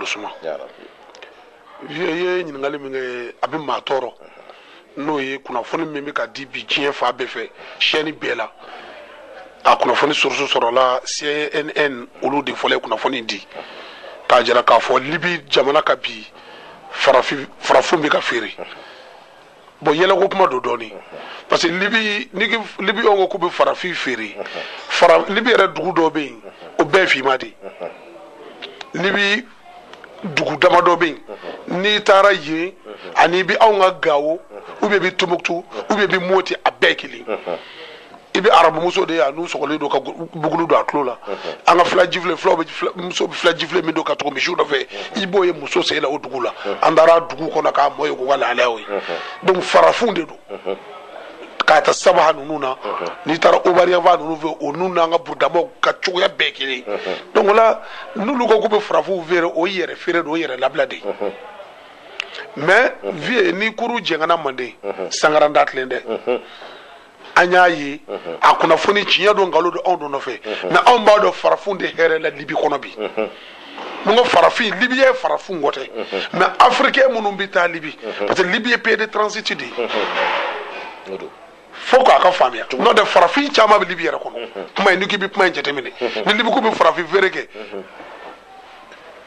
Suma vie ɲininkali min kɛ a bɛ maa tɔɔrɔ n'o ye kunnafoni min bɛ ka di bi diɲɛ fa bɛɛ fɛ chaîne bɛɛ la a kunnafoni source sɔrɔla CNN olu de fɔlɔ ye kunnafoni di k'a jira k'a fɔ Libi jamana ka bi farafin bɛ ka feere bon yɛlɛko kuma do dɔɔni parce que Libi ko k'u bɛ farafin feere Libi yɛrɛ dugu dɔw bɛ yen o bɛɛ ye finman de ye Libi dugu dama dɔ bɛ yen n'i taara yen ani bɛ anw ka Gawo ou bien i bɛ Tombouctou ou bien i bɛ Moti a bɛɛ ye kelen i bɛ arabumuso de ye a n'u sɔgɔlen don ka bugulu don a tulo la an ka filajifilɛ fulaw bɛ muso bɛ filajifilɛ min don ka tugu misiw nɔfɛ i b'o ye muso sen la o dugu la an taara dugu kɔnɔ k'a mɔ ye k'u ka lahalaya o ye donc farafinw de don k'a ta Sabaha ninnu na n'i taara Obariyanfa ninnu fɛ o n'u n'an ka Burudamaw ka cogoya bɛɛ kelen donc o la n'olu ko k'u bɛ farafinw feere o ye yɛrɛ feere de o ye yɛrɛ labila de ye mais vie ni kuru jɛngana Manden Sangaran da tilen dɛ an y'a ye a kunnafoni tiɲɛ don nkalon don anw don nɔfɛ mais anw b'a dɔn farafin de hɛrɛ la Libi kɔnɔ bi mun ko farafin Libi ye farafin kɔ tɛ mais africain minnu bɛ taa Libi parce que Libi ye pays de transit de ye fo k'a ka faamuya n'o tɛ farafin caman bɛ Libi yɛrɛ kɔnɔ kuma in ni k'i bɛ kuma in jateminɛ ni Libi ko bɛ farafin feere kɛ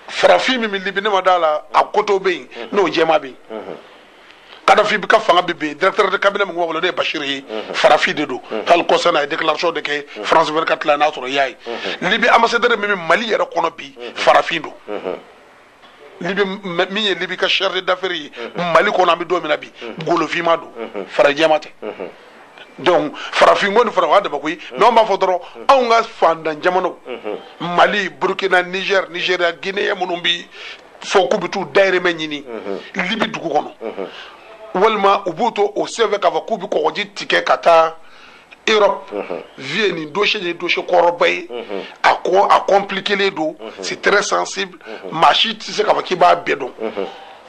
farafin min bɛ Libi ne ma d'a la a koto bɛ yen n'o jɛma bɛ yen Kadhafi bɛ ka fanga bɛ ben directeur de cabinet min wolo ne Bashir ye farafin de do hali kɔsa n'a ye déclaration de kɛ France 24 la n'a sɔrɔ i y'a ye Libi ambassadeur min bɛ Mali yɛrɛ kɔnɔ bi farafin do Libi min ye Libi ka chargé d'affaires ye Mali kɔnɔ an bɛ don min na bi golofima do farajɛma tɛ donc farafin ko ni fara o y'a dama koyi mais an b'a fɔ dɔrɔn anw ka fantan jamanaw Mali Burkina Niger Nigeria Guinée minnu bɛ fɔ k'u bɛ t'u dayirimɛ ɲini Libi dugu kɔnɔ walima u b'u to o sɛbɛn k'a fɔ k'u bɛ kɔgɔji tigɛ ka taa Europe vie nin dossier ye dossier kɔrɔba ye a compliqué don c'est très sensible maa si tɛ se k'a fɔ k'i b'a bɛɛ dɔn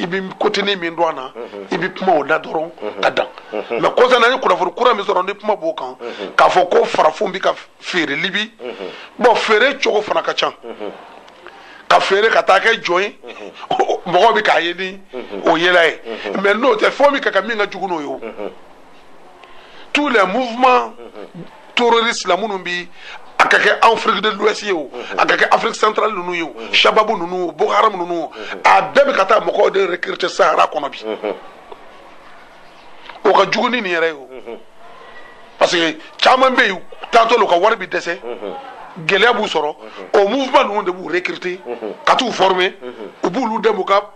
i bɛ kotini min dɔn a na i bɛ kuma o la dɔrɔn ka dan mais kɔsa na ni kunnafoni kura min sɔrɔ ni kuma b'o kan k'a fɔ ko farafinw bɛ ka feere Libi bon feere cogo fana ka ca ka feere ka taa kɛ jɔn ye mɔgɔw bɛ k'a ye ni o yela ye mais n'o tɛ fɔ min ka kan min ka jugu n'o ye o tous les mouvements terroristes la minnu bi a ka kɛ Afrique de l'Ouest ye o a ka kɛ Afrique centrale ninnu ye o Shababu ninnu Boko Haram ninnu a bɛɛ bɛ ka taa mɔgɔw de recruter Sahara kɔnɔ bi o ka jugu ni nin yɛrɛ ye o parce que caman bɛ yen taatɔ la u ka wari bɛ dɛsɛ gɛlɛya b'u sɔrɔ o mouvement ninnu de b'u recruter ka t'u former u b'olu dɛmɛ u ka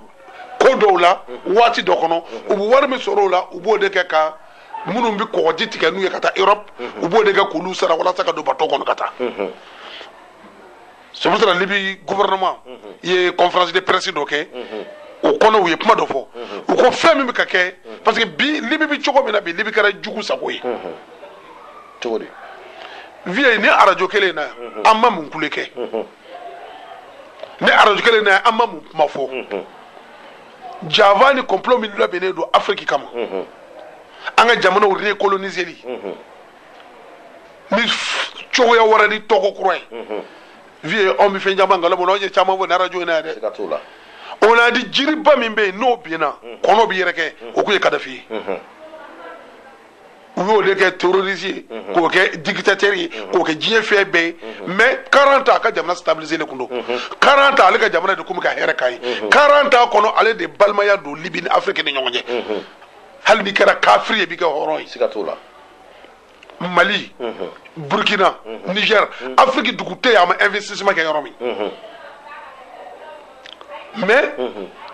ko dɔw la waati dɔ kɔnɔ u bɛ wari min sɔrɔ o la u b'o de kɛ ka minnu bɛ kɔgɔji tigɛ n'u ye ka taa Europe u b'o de kɛ k'olu sara walasa ka don bateau kɔnɔ ka taa c'est pour ça Libi gouvernement ye conférence de presse dɔ kɛ o kɔnɔ u ye kuma dɔ fɔ u ko fɛn min bɛ ka kɛ parce que bi Libi bɛ cogo min na bi Libi kɛra jugu sago ye cogo di vie ni arajo kelen na an ma mun kule kɛ ni arajo kelen na an ma mun kuma fɔ Java ni complot min labɛnnen don Afrique kama an ka jamanaw recoloniseli ni cogoya wɛrɛ ni tɔgɔ kura ye vie anw bɛ fɛn caman nkalon anw ye caman fɔ ni arajo in na dɛ on a dit jiriba min bɛ yen n'o binna kɔnɔ bɛ yɛrɛkɛ o kun ye Kadhafi ye u y'o de kɛ terroriste ye k'o kɛ dictateur ye k'o kɛ diɲɛ fɛn bɛɛ ye mais 40 ans a ka jamana stabiliser de kun don 40 ans ale ka jamana de kun bɛ ka hɛrɛ k'a ye 40 ans kɔnɔ ale de balimaya don Libi ni Afrique ni ɲɔgɔn cɛ hali n'i kɛra kafiri ye b'i kɛ hɔrɔn ye siga t'o la Mali Burkina Niger Afrique dugu tɛ yen a ma investissement kɛ yɔrɔ min mais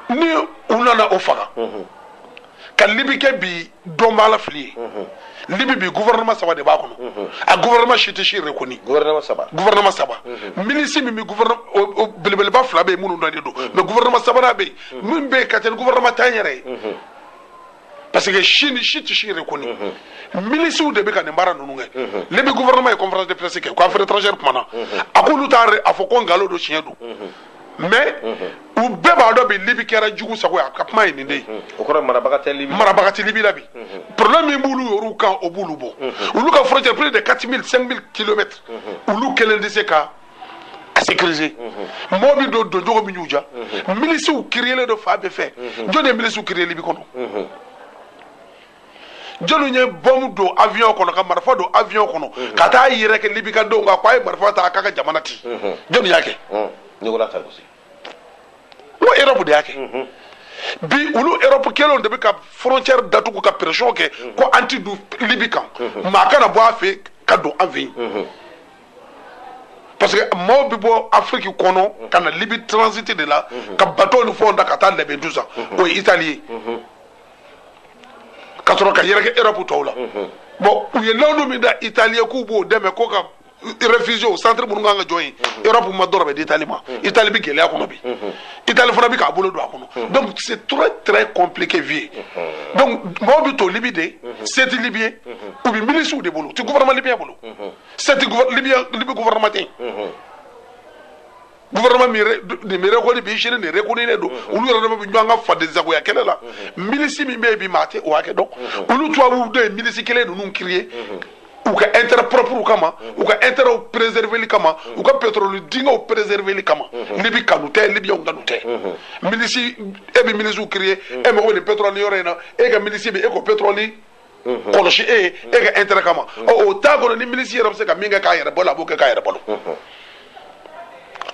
ni u nana o faga ka Libi kɛ bi dɔnbaa la fili ye Libi bi gouvernement saba de b'a kɔnɔ a gouvernement si tɛ si reconnu gouvernement saba milice min bi gouvernement belebeleba fila bɛ yen minnu dɔnnen don mais gouvernement sabanan bɛ yen min bɛ yen ka tɛmɛ gouvernement tan yɛrɛ ye parce que si tɛ si reconnu miliciw de bɛ ka nin baara ninnu kɛ Libi gouvernement ye conférence de presse kɛ ko affaires étrangères kumana a k'olu t'a a fɔ ko nkalon don tiɲɛ don mais u bɛɛ b'a dɔn bi Libi kɛra jugu sago ye a ka kuma ye nin de ye o kɔrɔ marabaga tɛ Libi la bi problème min b'olu y'olu kan o b'olu bɔ olu ka frontière plus de 4000 5000 kilomètres olu kelen tɛ se ka sécuriser mobi do jogo mi ñuja milice ou créer le do fa be fait jone milice ou créer libi kono jonu nye bom do avion kono ka marfa do avion kono kata yire ke libi ka do nga kwa marfa ta kaka jamanati jonu yake nyola ta aussi wo Europe de yake bi ulu Europe kelo de ka frontière datu ko ka pression ke ko anti du libi kan ma kana bo afi ka do avion parce que mo bi bo Afrique kono kana libi transiter de là ka bateau lu fonda ka ta lebe 12 ans o Italie katoro ka yere ke Europe tawla bon u ye lawdu mi da Italie ku bo deme ko ka réfugié au centre bu nga join Europe ma dorobe d'Italie ma Italie bi gele akono bi Italie fana bi ka bolo do akono donc c'est très compliqué vie donc mo bi to libide c'est libyen ou bi milice ou de bolo tu gouvernement libyen bolo c'est libyen gouvernement tin gouvernement mi ko bi shiri ne rekoni ne do ulu yoro bi nyanga fade zago ya kelela milice mi be bi mate o ake donc ulu to wu de milice kele no nkiriye ou ka intérêt propre ou kama ou ka intérêt préserver li kama ou ka pétrole dinga préserver li kama libi kanute libi on kanute milici e bi milici ou créer e mo le pétrole yorena e ka milici be e ko pétrole koloshi e ka intérêt kama o tago ni milici yero se ka minga ka yere bola bo ka yere bolo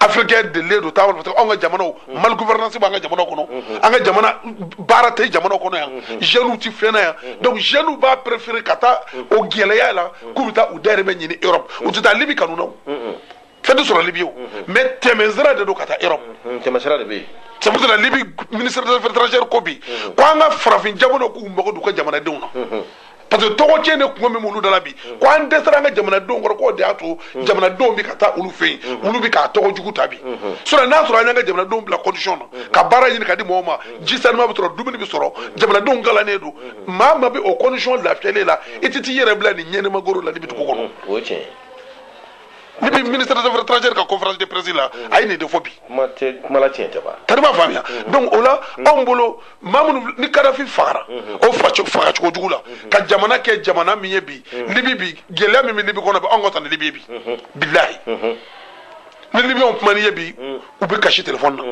africain de ledo tawal parce que on nga jamano mal gouvernance ba nga jamano kono anga jamana barate jamano kono ya jeune ti fena ya donc jeune ba préférer kata o geleya la kubita u dere men ni Europe u tuta libi kanuna fede sur la Libye mais temezra de do kata Europe temezra de bi c'est pour la Libye ministre des affaires étrangères kobi ko anga frafin jamano ku mako du ko jamana de una parce que togo tiene ko me mulu dala bi ko an desra nga jamana do ngor ko de ato jamana do bi kata ulu fe ulu bi ka togo jugu tabi so na so nga jamana do la condition ka bara yin ka di moma jisan ma bitro dumini bi soro jamana do ngala ne do ma bi o condition la tele la etiti yere bla ni nyene magoro la libitu ko kono oche ni ministre des affaires étrangères ka conférence de presse là ay ne de phobie mala tiente ba tarima famia donc ola ombolo mamunu ni kadafi fara o facho ko jugula ka jamana ke jamana miye bi libi bi gele mi libi kono be ongo tan libi bi billahi ni libi on maniye bi u be cacher téléphone na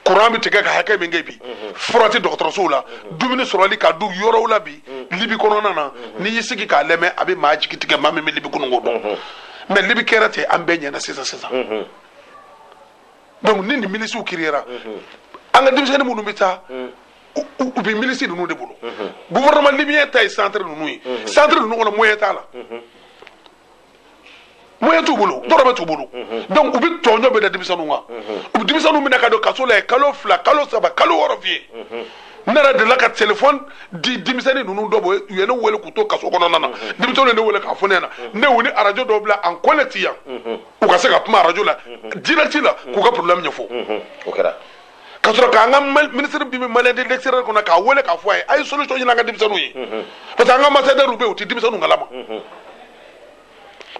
courant bi tega ka hakay be ngebi frati docteur soula dumini sorali ka du yoro la bi libi kono nana ni yisiki ka leme abi majiki tige mame mi libi kono ngodo mais libi kerate ambenye na sesa donc ni milice ou kirira anga dimsene mu numita ou bi milice nu de bolo gouvernement libyen tay centre nu centre nu ko moyen ta la moyen tu bolo doro betu bolo donc ubi tonyo be da dimsanu nga ubi dimsanu mi nakado kasole kalo fla kalo saba kalo worofie nara de la ka téléphone di dimsani nu do bo yeno wele kuto kaso kono nana dimsanu ne wele ka fonena ne woni radio do bla en connecte ya ou ka se ka puma radio la direct la ku ka problème nyefo okera kasoro ka nga ministre bi malade de l'extérieur kono ka wele ka fo ay solution nyina nga dimsanu yi parce que nga ambassadeur ube uti dimsanu ngalama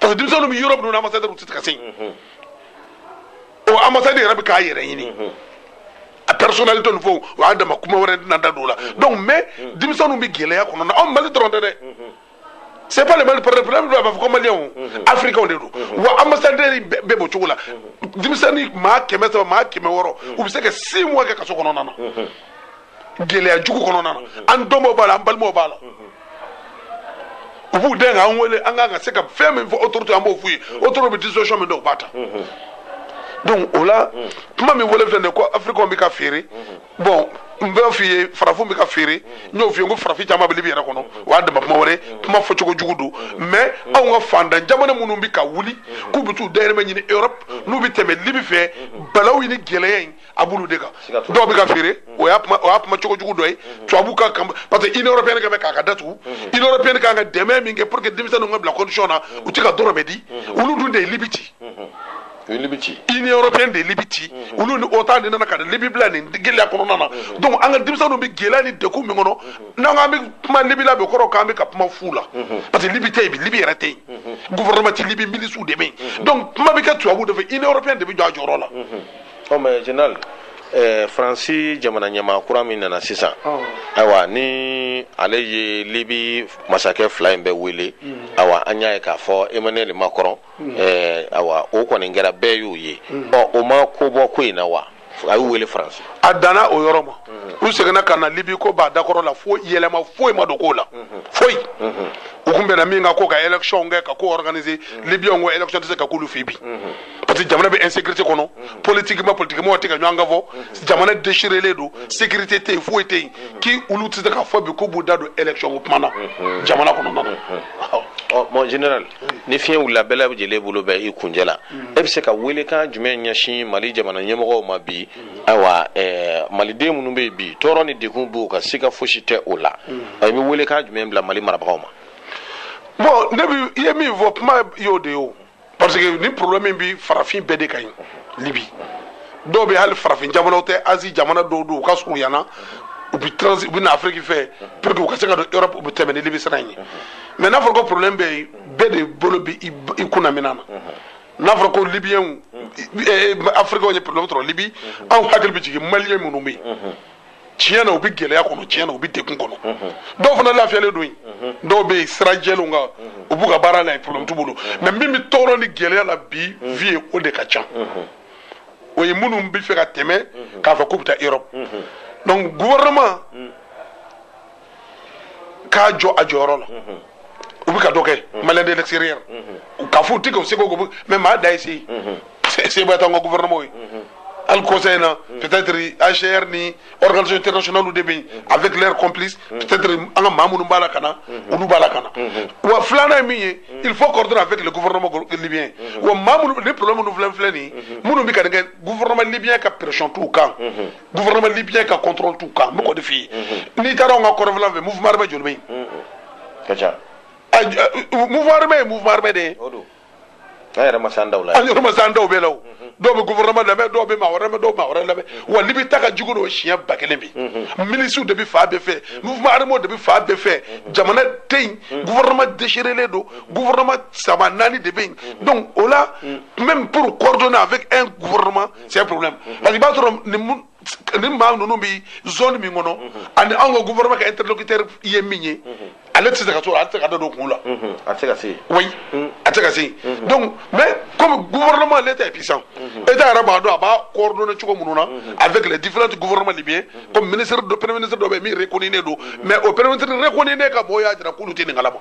parce que dimsanu mi Europe no ambassadeur uti kasin o ambassadeur rabi ka yere yini a personnalité no fo wa adama kuma wore nanda dola donc mais dimsanu mi gele ya kono na on mali dronde de c'est pas le mal problème va comme malien africain de do wa ambassadeur be bo chugula dimsani ma kemesa ma kemeworo u se que 6 mois ka so kono nana gele ya jugu kono nana an domo bala an balmo bala ubu denga onwele anga se ka femme fo autorité ambo fuyi autorité dissolution me do bata donc ola kuma mi wole fene ko africain bi ka fere bon mbe fi farafu bi ka fere nyo fi ngo farafi jama bi libera kono wa de ma wore kuma fo choko jugudu mais on nga fanda jamana munu bi ka wuli ku bitu dere ma nyini Europe nu bi teme libi fe balaw ni geleyen abulu deka do bi ka fere o ya ma choko jugudu ay to abuka parce que une européenne ka be ka datu une européenne ka nga deme mi nge pour que dimisano nga bla condition na utika doro bedi ulu dunde libiti une libiti Union européenne de libiti ulu ni autant de nana ka de libibla ni gele kono nana donc anga dimsano bi gelani de ko mi ngono na nga mi ma libila be koro ka mi ka ma fula parce que libité bi libéré gouvernement ti libi milice ou de ben donc ma bi ka tu abu de Union européenne de bi joro la oh mais général Faransi jamana ɲɛmaa kura min nana sisan ayiwa ni ale ye Libi masakɛ fila in bɛɛ wele ayiwa an y'a ye k'a fɔ Emmanuel Macron ayiwa o kɔni kɛra bɛɛ y'o ye o ma ko bɔ ko in na wa a y'u wele Faransi a danna o yɔrɔ ma u seginna ka na Libi ko b'a dakɔrɔ la fo yɛlɛma foyi ma don ko la foyi u kun bɛnna min kan ko ka élection kɛ ka ko organiser Libyɛnw ko élection tɛ se ka k'olu fɛ bi parce que jamana bɛ insécurité kɔnɔ politiquement tɛ ka ɲɔgɔn kan fɔ jamana déchiré don sécurité tɛ yen foyi tɛ yen k'i olu tɛ se ka fɔ bi k'u b'u da don élection ko kuma na jamana kɔnɔna na. Mon général ni fiɲɛ wulila bɛɛ lajɛlen bolo bɛ i kunjɛ la e bɛ se ka welekan jumɛn ɲɛsin Mali jamana ɲɛmɔgɔw ma bi ayiwa maliden minnu bɛ yen bi tɔɔrɔ ni degun b'u ka siga fosi tɛ o la i bɛ welekan jumɛn bila Mali marabagaw ma. Bon ne bi i ye min fɔ kuma y'o de ye o parce que ni problème bi farafin bɛɛ de ka ɲi Libi dɔw bɛ hali farafin jamanaw tɛ Asie jamana dɔw don u ka surun yana u bɛ na Afrique fɛ pour que u ka se ka don Europe u bɛ tɛmɛ ni Libi sira in ye mais n'a fɔra ko problème bɛ yen bɛɛ de bolo bi i kunna mina na n'a fɔra ko Libyɛnw Africains ye problème sɔrɔ Libi anw hakili bɛ jigin Maliens minnu bɛ yen tiɲɛ na u bɛ gɛlɛya kɔnɔ tiɲɛ na u bɛ degun kɔnɔ dɔw fana lafiyalen don yen dɔw bɛ yen sira jɛlenw kan u b'u ka baara la yen problème t'u bolo mais min bɛ tɔɔrɔ ni gɛlɛya la bi vie o de ka ca o ye minnu bɛ fɛ ka tɛmɛ k'a fɔ k'u bɛ taa Europe donc gouvernement k'a jɔ a jɔyɔrɔ la u bɛ ka dɔ kɛ Malien de l'extérieur k'a fɔ u tɛ ka u seko mais maa da ye se bɛ taa an ka gouvernement ye al conseil na peut-être HCR ni organisation internationale de bɛ avec leurs complices peut-être an ka maa minnu b'a la ka na olu b'a la ka na wa filanan ye min ye il faut coordonner avec le gouvernement libyen wa maa minnu ni problème minnu filɛ nin ye minnu bɛ ka nin kɛ gouvernement libyen ka pression t'u kan gouvernement libyen ka contrôle t'u kan n bɛ k'o de f'i ye n'i taara an ka kɔrɔnfɛla fɛ mouvement armé joli bɛ yen ka ca mouvement armé ye mouvement armé de ye an yɛrɛ ma se an daw la an yɛrɛ ma se an daw bɛɛ la o dɔw bɛ gouvernement lamɛn dɔw bɛ maa wɛrɛ lamɛn dɔw bɛ maa wɛrɛ lamɛn wa Libi ta ka jugu n'o siɲɛ 1000 bi miliciw de bɛ fan bɛɛ fɛ mouvement armé de bɛ fan bɛɛ fɛ jamana tɛ yen gouvernement déchiré don gouvernement saba naani de bɛ yen donc o la même pour coordonner avec un gouvernement c'est un problème parce que i b'a sɔrɔ ni maa ninnu bɛ zone min kɔnɔ ani anw ka gouvernement ka interlocuteur ye min ye ale tɛ se ka to ale tɛ se ka da don kun la a tɛ se ka se oui a tɛ se ka se donc mais comme gouvernement l'État est puissant État yɛrɛ b'a dɔn a b'a coordonner cogo minnu na avec les différents gouvernements libyens comme ministre de premier ministre dɔ bɛ min reconnu don mais o premier ministre reconnu ka bɔ y'a jira k'olu tɛ nin kalama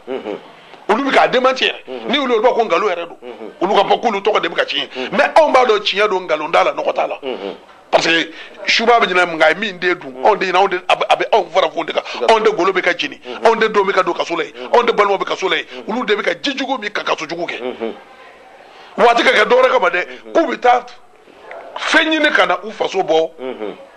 olu bɛ k'a démentir ni olu b'a ko nkalon yɛrɛ don olu ka fɔ k'olu tɔgɔ de bɛ ka tiɲɛ mais anw b'a dɔn tiɲɛ don nkalon t'a la nɔgɔ t'a la parce que suba bɛ ɲinɛ nka min den dun anw de ɲinɛ a bɛ anw fara fɛnw de kan anw de golo bɛ ka jeni anw de denw bɛ ka don kaso la yen anw de balimaw bɛ kaso la yen olu de bɛ ka jijugu min ka kaso jugu kɛ waati ka kɛ dɔwɛrɛ kama dɛ k'u bɛ taa fɛn ɲini ka na u faso bɔ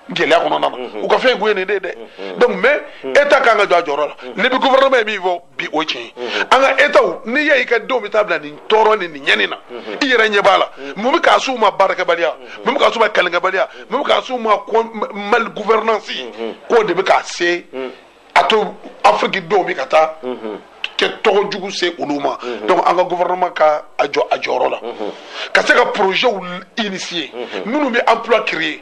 gɛlɛya kɔnɔna na u ka fɛn kun ye nin de dɛ donc mais État kan ka jɔ a jɔyɔrɔ la ni bi gouvernement ye min fɔ bi o tiɲɛ an ka État n'i y'a ye i ka denw bɛ taa bila nin tɔɔrɔ ni nin ɲɛni na i yɛrɛ ɲɛ b'a la mun bɛ k'a s'u ma baarakɛbaliya mun bɛ k'a s'u ma kalenkɛbaliya mun bɛ k'a s'u ma mal gouvernance k'o de bɛ k'a se a to Afrique denw bɛ ka taa kɛ tɔgɔ jugu se olu ma donc an ka gouvernement ka a jɔ a jɔyɔrɔ la ka se ka projets initier minnu bɛ emploi créer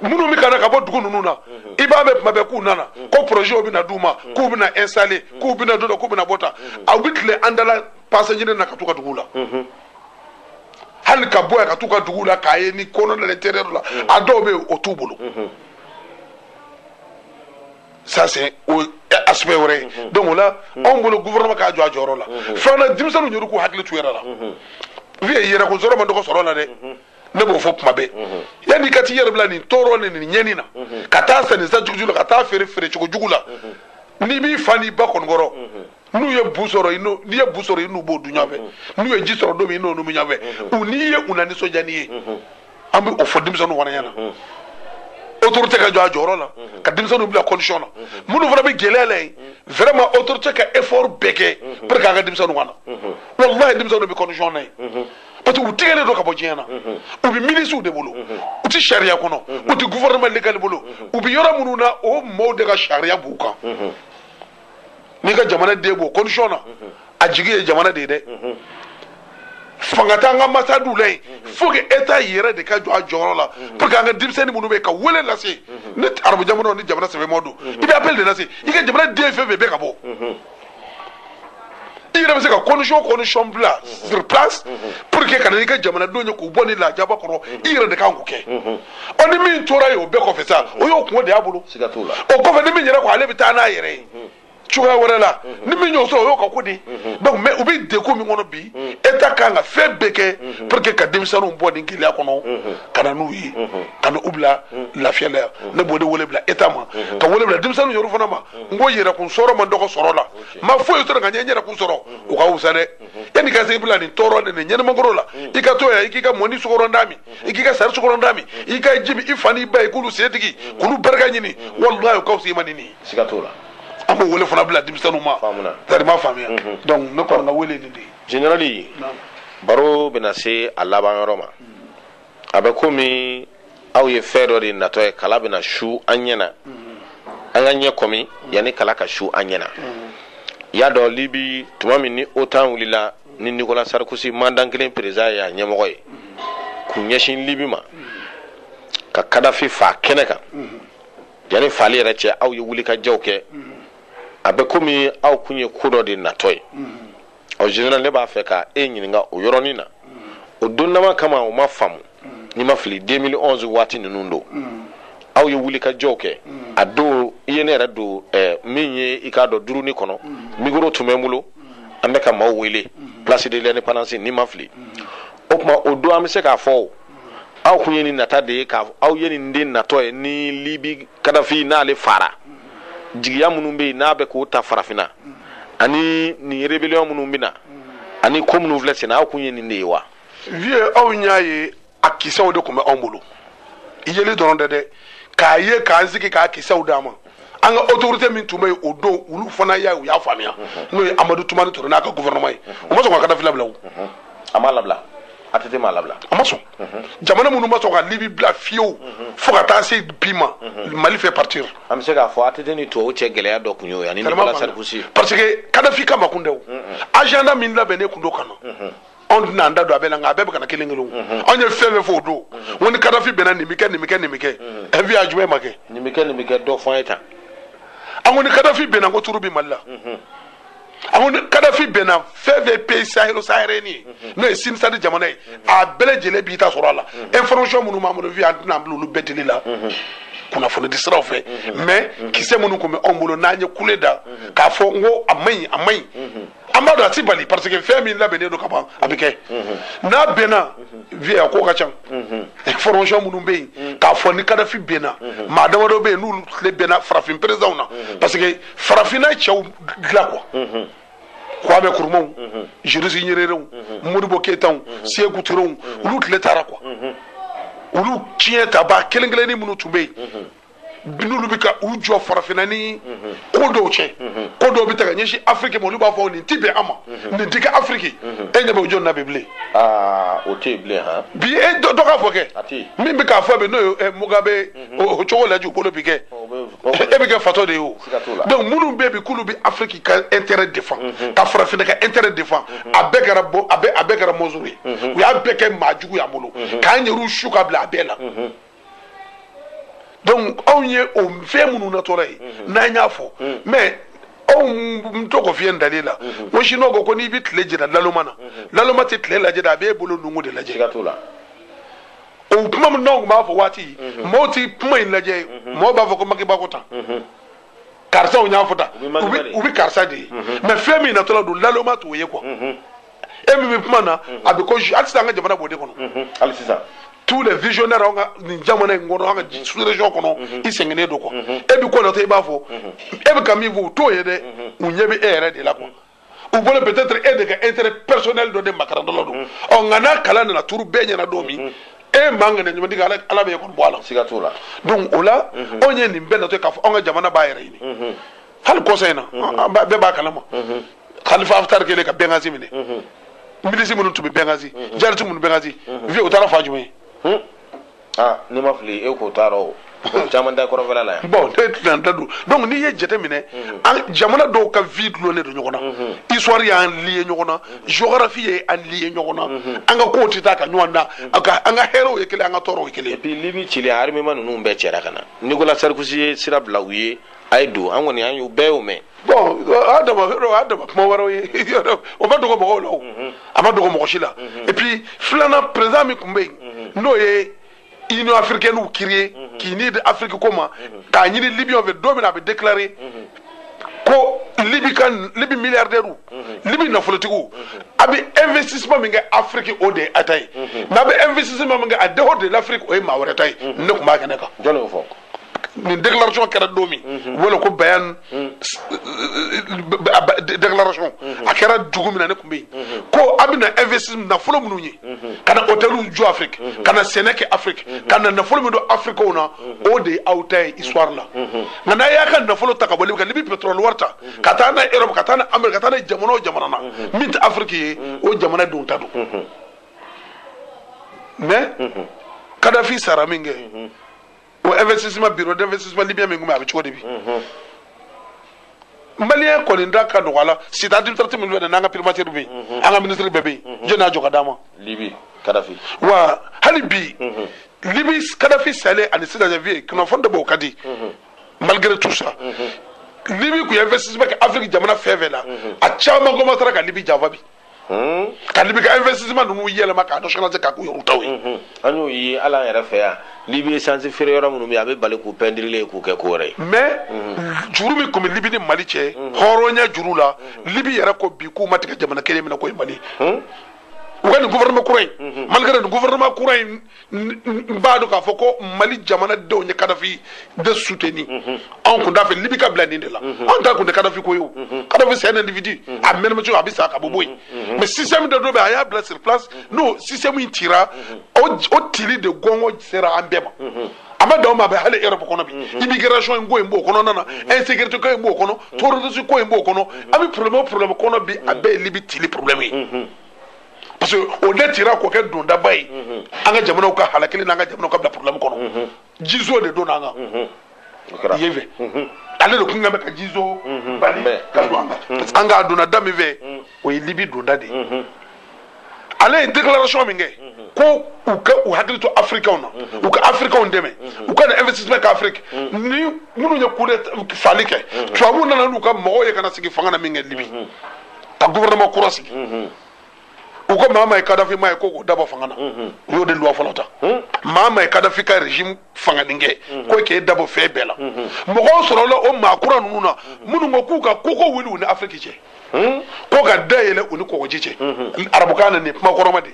minnu bɛ ka na ka bɔ dugu ninnu na i b'a mɛn tuma bɛɛ k'u nana ko projets bɛ na d'u ma k'u bɛ na installer k'u bɛ na dɔ la k'u bɛ na bɔ tan aw bɛ tile an dala passage ɲini na ka t'u ka dugu la hali ka bɔ yan ka t'u ka dugu la k'a ye ni kɔnɔ de l'intérieur la a dɔw bɛ yen o t'u bolo ça c'est aspect wɛrɛ ye donc o la anw bolo gouvernement k'a jɔ a jɔyɔrɔ la filanan denmisɛnninw yɛrɛ k'u hakili to yɛrɛ la yɛrɛko sɔrɔ man dɔgɔ sɔrɔ la dɛ ne b'o fɔ tuma bɛɛ yanni i ka t'i yɛrɛ bila nin tɔɔrɔ ni nin ɲɛni na ka taa sanni sa jugu la ka taa feere cogo jugu la n'i b'i fa n'i ba kɔni kɔrɔ n'u ye bu sɔrɔ n'i ye bu sɔrɔ i n'u b'o dun ɲɔgɔn fɛ n'u ye ji sɔrɔ don min i n'o dun ɲɔgɔn fɛ n'i ye u na nisɔndiya n'i ye an bɛ o fɔ denmisɛnninw fana ɲɛna autorité ka jɔ a jɔyɔrɔ la ka denmisɛnninw bila condition na minnu fana bɛ gɛlɛya la yen vraiment autorité ka effort bɛɛ kɛ pour que an ka denmisɛnninw ka na wallahi denmisɛnninw bɛ condition na yen parce que u tigɛlen don ka bɔ diɲɛ na u bɛ miliciw de bolo u tɛ sariya kɔnɔ u tɛ gouvernement légal bolo u bɛ yɔrɔ minnu na o maaw de ka sariya b'u kan n'i ka jamana den b'o condition na a jigi ye jamana de ye dɛ fangata an ka masa d'u la yen fo que état yɛrɛ de ka jɔ a jɔyɔrɔ la pour que an ka denmisɛnnin minnu bɛ yen ka wele lase ni arabu jamanaw ni jamana sɛbɛnmaw don i bɛ appel de lase i ka jamana den fɛn fɛn bɛ ka bɔ i yɛrɛ bɛ se ka condition bila sur place pour que kana i ka jamanadenw ye k'u bɔ ni lajaba kɔrɔ i yɛrɛ de kan k'o kɛ ɔ ni min tora yen o bɛɛ kɔfɛ sa o y'o kungo de y'a bolo o kɔfɛ ni min yɛrɛ ko ale bɛ taa n'a yɛrɛ ye cogoya wɛrɛ la ni min y'o sɔrɔ o y'o ka ko di donc mais u bɛ degun min kɔnɔ bi état kan ka fɛn bɛɛ kɛ pour que ka denmisɛnninw bɔ nin gɛlɛya kɔnɔ ka na n'u ye ka na u bila lafiya la ne b'o de wele bila état ma ka wele bila denmisɛnninw yɛrɛ fana ma n ko yɛrɛkun sɔrɔ man dɔgɔ sɔrɔ la ma foyi sɔrɔ ka ɲɛ n yɛrɛkun sɔrɔ o ka wusa dɛ yanni ka se i bila nin tɔɔrɔ nin ɲɛnɛmakɔrɔ la i ka to yan i k'i ka mɔni sukɔrɔ d'a min i k'i ka sari sukɔrɔ d'a min i ka ji min i fa n'i ba ye k'olu sen tigi k'olu barika ɲini walahi o ka wusa i ma nin ye siga t'o la an b'o wele fana bila denmisɛnninw ma tari ma faamuya donc ne kɔni ka wele nin de ye générali baro bɛna se a laban yɔrɔ ma a bɛ komi aw ye fɛn dɔ de natɔ ye kala bɛna su an ɲɛna an ka ɲɛ kɔmi yanni kala ka su an ɲɛna i y'a dɔn libi tuma min ni OTAN wulila ni Nicolas Sarkozy mandan kelen président ye a ɲɛmɔgɔ ye k'u ɲɛsin libi ma ka Kadafi fa kɛnɛ kan yanni fali yɛrɛ cɛ aw ye wulikajɔw kɛ a bɛ komi aw kun ye ko dɔ de natɔ ye ɔ général ne b'a fɛ ka e ɲininka o yɔrɔnin na o donnama kama o ma faamu ni ma fili 2011 waati ninnu don aw ye wulikajɔw kɛ a don i ye ne yɛrɛ don min ye i k'a dɔn duruni kɔnɔ micro tun bɛ n bolo an bɛ ka maaw wele place de l'indépendance ni ma fili o tuma o don an bɛ se k'a fɔ aw kun ye nin nata de ye aw ye nin den natɔ ye ni libi Kadafi n'ale fara jigiya minnu bɛ yen n'a bɛ k'o ta farafinna ani nin rébellion minnu bɛ na ani ko minnu filɛ sen na aw kun ye nin de ye wa. vieux aw ɲ'a ye a kisɛw de tun bɛ anw bolo i yeli dɔrɔn tɛ dɛ k'a ye k'an sigi k'a kisɛw d'a ma an ka autorité min tun bɛ yen o don olu fana y'a ye u y'a faamuya n'o ye Amadu Tumani Ture n'a ka gouvernement ye o ma sɔn ka Kadafi labila o. a m'a labila ATT m'a labila. a ma sɔn jamana minnu ma sɔn ka Libi bila fiyewu fo ka taa se bi ma Mali fait partir. an bɛ se k'a fɔ ATT ni tubabu cɛ gɛlɛya dɔ tun y'o ye ani Nicolas Sarkozy. parce que Kadafi kama kun tɛ o agenda min labɛnnen kun do ka na anw tɛna an da don a bɛɛ la nka a bɛɛ bɛ ka na kelen kelen o anw ye fɛn fɛn fɔ o don n ko ni Kadafi bɛnna nin bɛ kɛ nin bɛ kɛ nin bɛ kɛ FV a jumɛn ma kɛ. nin bɛ kɛ dɔ fɔ an ye tan. an ko ni Kadafi bɛnna ko turu bɛ Mali la. an ko ni Kadafi bɛnna fɛn fɛn pays sahel ye n'o ye Sine Sadi jamana ye a bɛɛ lajɛlen b'i ta sɔrɔ a la information minnu b'an bolo vi an tɛna an bila olu bɛɛ dili la kunnafoni di siraw fɛ mais kisɛ minnu tun bɛ anw bolo n'an ye kule da k'a fɔ n ko a man ɲi an b'a dɔn a ti bali parce que fɛn min labɛnnen don ka ban a bɛ kɛ n'a bɛnna vi a ko ka ca information minnu bɛ yen k'a fɔ ni Kadafi bɛnna maa damadɔ bɛ yen n'olu tile bɛnna farafin présidents na parce que farafinna cɛw dilan quoi. Kwame Nkrumah Julius Nyerere Modibo Keïta Sékou Touré olu tile taara quoi olu tiɲɛ ta ba kelen kelenni minnu tun bɛ yen n'olu bɛ ka u jɔ farafinna ni ko dɔw cɛ ko dɔw bɛ ta ka ɲɛsin Afrique ma olu b'a fɔ nin ti bɛn an ma nin ti kɛ Afrique e ɲɛ bɛ o jɔn na bi bilen. o tɛ yen bilen han. bi e dɔ k'a fɔ kɛ min bɛ k'a fɔ bi n'o ye Mugabe o cogo lajɛ u bolo bi kɛ e bɛ kɛ fatɔ de ye o donc minnu bɛ bi k'olu bɛ Afrique ka intérêt défend ka farafinna ka intérêt défend a bɛɛ kɛra mɔzɔn ye u y'a bɛɛ kɛ maa jugu y'an bolo k'an yɛr'u su ka bila a bɛɛ la. donc anw ye o fɛn minnu natɔla ye n'an y'a fɔ mais anw n to k'o f'i ye n dali la ko siniwaw ko n'i bɛ tile jira laloma na laloma tɛ tile lajɛ dɛ a b'e bolo nungu de lajɛ o kuma min n'anw tun b'a fɔ waati maaw tɛ kuma in lajɛ maaw b'a fɔ ko Macky Ba ko tan karisaw y'a fɔ tan u bɛ karisa de ye mais fɛn min natɔla don laloma t'o ye quoi e min bɛ kuma na a bɛ ko hali sisan an ka jamana b'o de kɔnɔ hali sisan. tous les visionnaires an ka nin jamana in kɔnɔ an ka sous-région kɔnɔ i sɛgɛnnen don quoi e bɛ ko dɔ ta i b'a fɔ e bɛ ka min fɔ u t'o ye dɛ u ɲɛ bɛ e yɛrɛ de la quoi u bolo peut-être e de ka intérêt personnel dɔ de makaran dɔ la don ɔ nka n'a kalan nana turu bɛɛ ɲɛna don min e man kan ka ɲuman digi ala bɛ e kɔni bɔ a la. siga t'o la. donc o la anw ye nin bɛɛ natɔ ye k'a fɔ anw ka jamana b'a yɛrɛ ɲini hali kɔsa in na bɛɛ b'a kalama Khalifa Haftar kɛlen ka Benghazi minɛ milisi minnu tun bɛ Benghazi jariti minnu Benghazi vi o taara fa jumɛn ah ni ma fili e ko taro caman da kɔrɔ fɛla la yan bon te tlan dadu donc ni ye jete minɛ jamana dɔw ka vie dulonne do ɲɔgɔn na histoire y'an lié ɲɔgɔn na géographie ye an lié ɲɔgɔn na an ka kow tɛ taa ka ɲɔgɔn da an ka hɛrɛw ye kelen an ka tɔɔrɔw ye kelen et puis libi cili armement ninnu bɛɛ cɛra ka na Nicolas Sarkozy ye sira bila u ye a ye don an kɔni an y'u bɛɛ y'o mɛn bon adama kuma wɛrɛw ye o ma dogo mɔgɔw la o a ma dogo mɔgɔ si la et puis filanan président min tun bɛ yen n'o ye Union africaine ou créé qui ni de Afrique comment ka ñini Libye on veut dominer a be déclarer ko Libye milliardaire ou Libye na politiku abi investissement mi nga Afrique o de atay na be investissement mi nga a dehors de l'Afrique o e ma wara tay ne ko ma ka jone fo ni déclaration kera domi wala ko bayan déclaration akera dugumina ne kumbe ko abina investissement na folo munu ñi kana hôtelu ju Afrique kana Sénégal Afrique kana na folo do Afrique ona o de awtay histoire la ngana ya kan na folo taka boli ka libi pétrole warta kata na Europe kata na Amerique kata na jamana na mit Afrique o jamana don tadu mais Kadhafi saraminge o investissement bureau d'investissement libyen mi nguma abicho debi malien ko linda ka do wala c'est-à-dire 30 millions de nanga primature bi anga ministre bebe je na joka dama libi Kadhafi wa halibi libi Kadhafi salé ani sida janvier kuna fonde bo kadi malgré tout ça libi ku investissement ka Afrique jamana feve la a chama ko masara ka libi java bi ka libi ka investissement nu yele maka do chana ka ku yoru tawi anyo yi ala yɛrɛ fɛ yan libi sansi feere yɔrɔ minnu bɛ a bɛ bali k'u pɛndirile k'u kɛ ko wɛrɛ ye mais juru min kun bɛ libi ni mali cɛ hɔrɔnya juru la libi yɛrɛ ko bi k'u ma tigɛ jamana kelen minɛ ko ye mali u ka nin gouvernement kura in malgré nin gouvernement kura in n b'a dɔn k'a fɔ ko mali jamanadenw ye Kadhafi de soutenir anw kun t'a fɛ libi ka bila nin de la anw ta kun tɛ Kadhafi ko ye o Kadhafi c'est un individu a mɛnɛ cogo a bɛ sa ka bɔ yen mais système dɔ bɛ a y'a bila sur place n'o système in cira o tili de gɔngɔ sera an bɛɛ ma a ma dan o ma a bɛ hali Europe kɔnɔ bi immigration in ko in b'o kɔnɔna na insécurité ko in b'o kɔnɔ terrorisme ko in b'o kɔnɔ an bɛ problème kɔnɔ bi a bɛɛ ye libi tili problème ye parce que o de tira ko kɛ dondaba ye an ka jamanaw ka halakili n'an ka jamanaw ka bila problème kɔnɔ jizo de don an kan yeve ale de kun ka bɛ ka jizo bali ka don an kan an ka donna da min fɛ o ye libi donda de ye ale ye déclaration min kɛ ko u hakili to africains na u ka africains dɛmɛ u ka na investissement kɛ Afrique ni minnu ye coup de fali kɛ tubabuw nana n'u ka mɔgɔw ye kana sigi fanga na min kɛ libi ka gouvernement kura sigi u ko maa ma ye Kadhafi ma ye ko k'o dabɔ fanga na u y'o de loi fɔlɔ ta maa ma ye Kadhafi ka régime fanganin kɛ ko k'e dabɔ fɛn bɛɛ la mɔgɔw sɔrɔla o maa kura ninnu na minnu ko k'u ka koko wuli u ni Afrique cɛ ko ka dayɛlɛ u ni kɔgɔji cɛ arabukan na nin kuma kɔrɔma de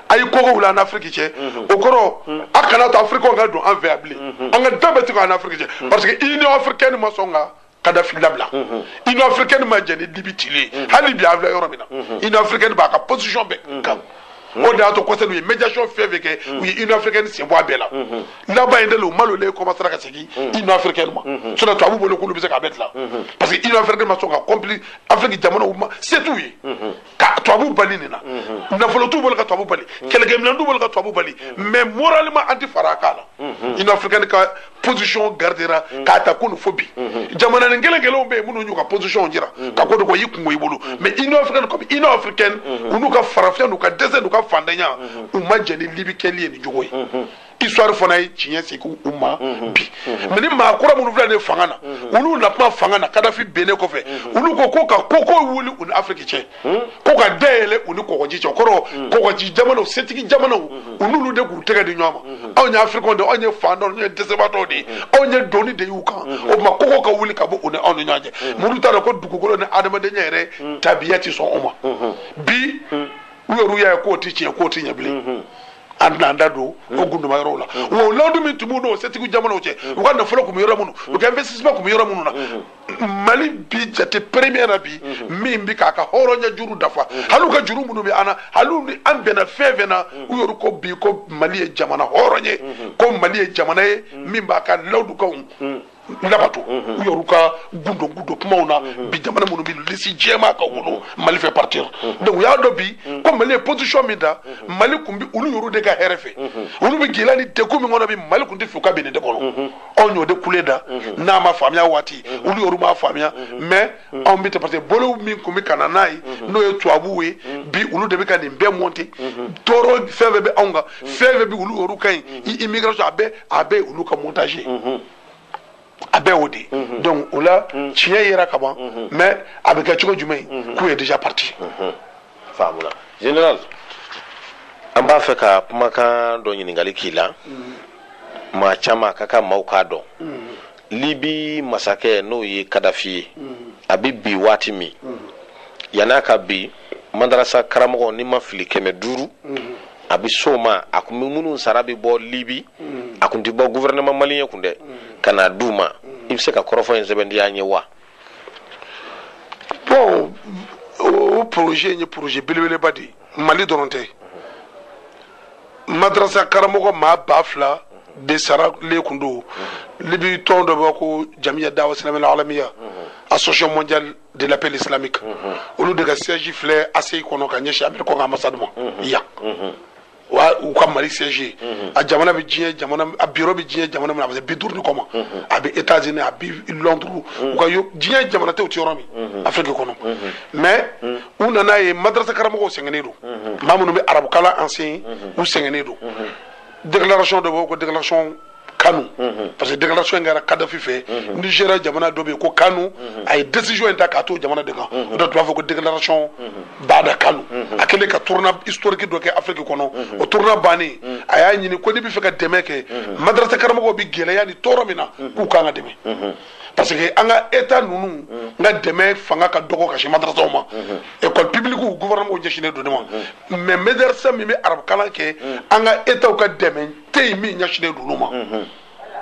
a ye koko wuli an Afrique cɛ o kɔrɔ a kana to africains ka don an fɛ yan bilen an ka da bɛ tigɛ an Afrique cɛ parce que Union africaine ma sɔn ka Kadhafi labila Union africaine ma jɛ ni libi cili hali bi a filɛ yɔrɔ min na Union africaine b'a ka position bɛɛ kan o de y'a to kɔsɛbɛ u ye médiation fɛn fɛn kɛ u ye Union africaine sen bɔ a bɛɛ la laban in de la u malolen commencera ka segin Union africaine ma sinon tubabu bolo k'olu bɛ se k'a bɛɛ dilan parce que Union africaine ma sɔn ka compli Afrique jamanaw ma se t'u ye ka tubabu bali nin na nafolo t'u bolo ka tubabu bali kɛlɛkɛminɛn t'u bolo ka tubabu bali mais moralement an tɛ fara a kan la Union africaine ka position gardera k'a ta ko nin fo bi jamananin kelen kelenw bɛ yen minnu y'u ka position jira ka ko de ko y'i kungo i bolo mais Union africaine comme Union africaine u n'u ka farafinya n'u ka dɛsɛ n'u ka fandanya u ma jɛ ni libi kɛli ye nin cogo ye histoire fana ye tiɲɛ segin u ma bi mais ni maa kura minnu filɛ nin fanga na olu na kuma fanga na Kadhafi bennen kɔfɛ olu ko ka koko wuli u ni Afrique cɛ ko ka dayɛlɛ u ni kɔgɔji cɛ o kɔrɔ kɔgɔji jamanaw setigi jamanaw u n'olu de k'u tɛgɛ di ɲɔgɔn ma anw ye africains de anw ye fandaw anw ye dɛsɛbaatɔw de ye anw ye doni de y'u kan o tuma koko ka wuli ka bɔ u ni anw ni ɲɔgɔn cɛ muru t'a dɔn ko dugukolo ni adamadenya yɛrɛ tabiya ti sɔn o ma bi u yɛrɛ y'a ye k'o ti tiɲɛ k'o ti ɲɛ bilen an tɛna an da don o gunduma yɔrɔw la wa o lawudi min tun b'u n'o setigi jamanaw cɛ u ka nafolo tun bɛ yɔrɔ minnu u ka investissement tun bɛ yɔrɔ minnu na Mali bi jate premier na bi min bi k'a ka hɔrɔnya juru dafa hali u ka juru minnu bɛ an na hali ni an bɛnna fɛn fɛn na u yɛrɛ ko bi ko Mali ye jamana hɔrɔn ye ko Mali ye jamana ye min b'a ka lawudukanw labato u yoru ka gundo kumaw na bi jamana minnu bi lisi jɛma ka wolo Mali fait partir donc u y'a dɔn bi ko Mali ye position min da Mali kun bi olu yoru de ka hɛrɛ fɛ olu bi gɛlɛya ni degun min kɔnɔ bi Mali kun tɛ fɛ u ka bin nin de kɔnɔ anw y'o de kule da n'a ma faamuya waati olu yoru m'a faamuya mais anw bi tɛ parce que bolo min kun bi ka na n'a ye n'o ye tubabuw ye bi olu de bɛ ka nin bɛɛ monter tɔɔrɔ fɛn fɛn bɛ anw kan fɛn fɛn bɛ olu yoru ka ɲi immigration a bɛɛ olu ka montage a bɛɛ o de donc o la tiɲɛ yera ka ban mais a bɛ kɛ cogo jumɛn k'u ye déjà parti faamuna général an b'a fɛ ka kumakan dɔ ɲininkali k'i la maa caman ka kan maaw k'a dɔn Libi masakɛ n'o ye Kadafi ye a bɛ bi waati min yan'a ka bi madarasa karamɔgɔ ni ma fili 500 a bɛ s'o ma a kun bɛ minnu sara bɛ bɔ Libi a kun tɛ bɔ gouvernement malien kun dɛ ka na d'u ma i bɛ se ka kɔrɔfɔ in sɛbɛntiya an ye wa bon o projet ye projet belebeleba de Mali dɔrɔn tɛ madrasa karamɔgɔ maa 2000 de saralen kun don Libi tɔn dɔ bɛ ko Jamiya Dawa Silamɛla Alamiya Association mondiale de l'appel islamique olu de ka siège filɛ ACI kɔnɔ ka ɲɛsin Amérique ka ambassade ma yan wa u ka Mali siège a jamana bɛ diɲɛ jamana a bureau bɛ diɲɛ jamana min na a bɛ se 50 de kɔma a bɛ États-Unis a bɛ Londres u ka diɲɛ jamana tɛ u tɛ yɔrɔ min Afrique kɔnɔ mais u nana ye madrasa karamɔgɔw sɛgɛnnen don maa minnu bɛ arabukalan enseigne u sɛgɛnnen don déclaration dɔ bɛ ko déclaration Kanu parce que déclaration in kɛra Kadafi fɛ Nigeria jamana dɔ bɛ yen ko Kanu a ye décision in ta k'a to jamana de kan o de tun b'a fɔ ko déclaration Bada Kanu a kɛlen ka tournant historique dɔ kɛ Afrique kɔnɔ o tournant bannen a y'a ɲini ko n'i bɛ fɛ ka dɛmɛ kɛ madrasa karamɔgɔw bɛ gɛlɛya ni tɔɔrɔ min na k'u kan ka dɛmɛ parce que an ka état ninnu n ka dɛmɛ fanga ka dɔgɔ ka sin madrasaw ma école publique u gouvernement ɲɛsinnen don ne ma mais madrasa min bɛ arabukalan kɛ an ka état ka dɛmɛ tɛ yen min ɲɛsinnen don olu ma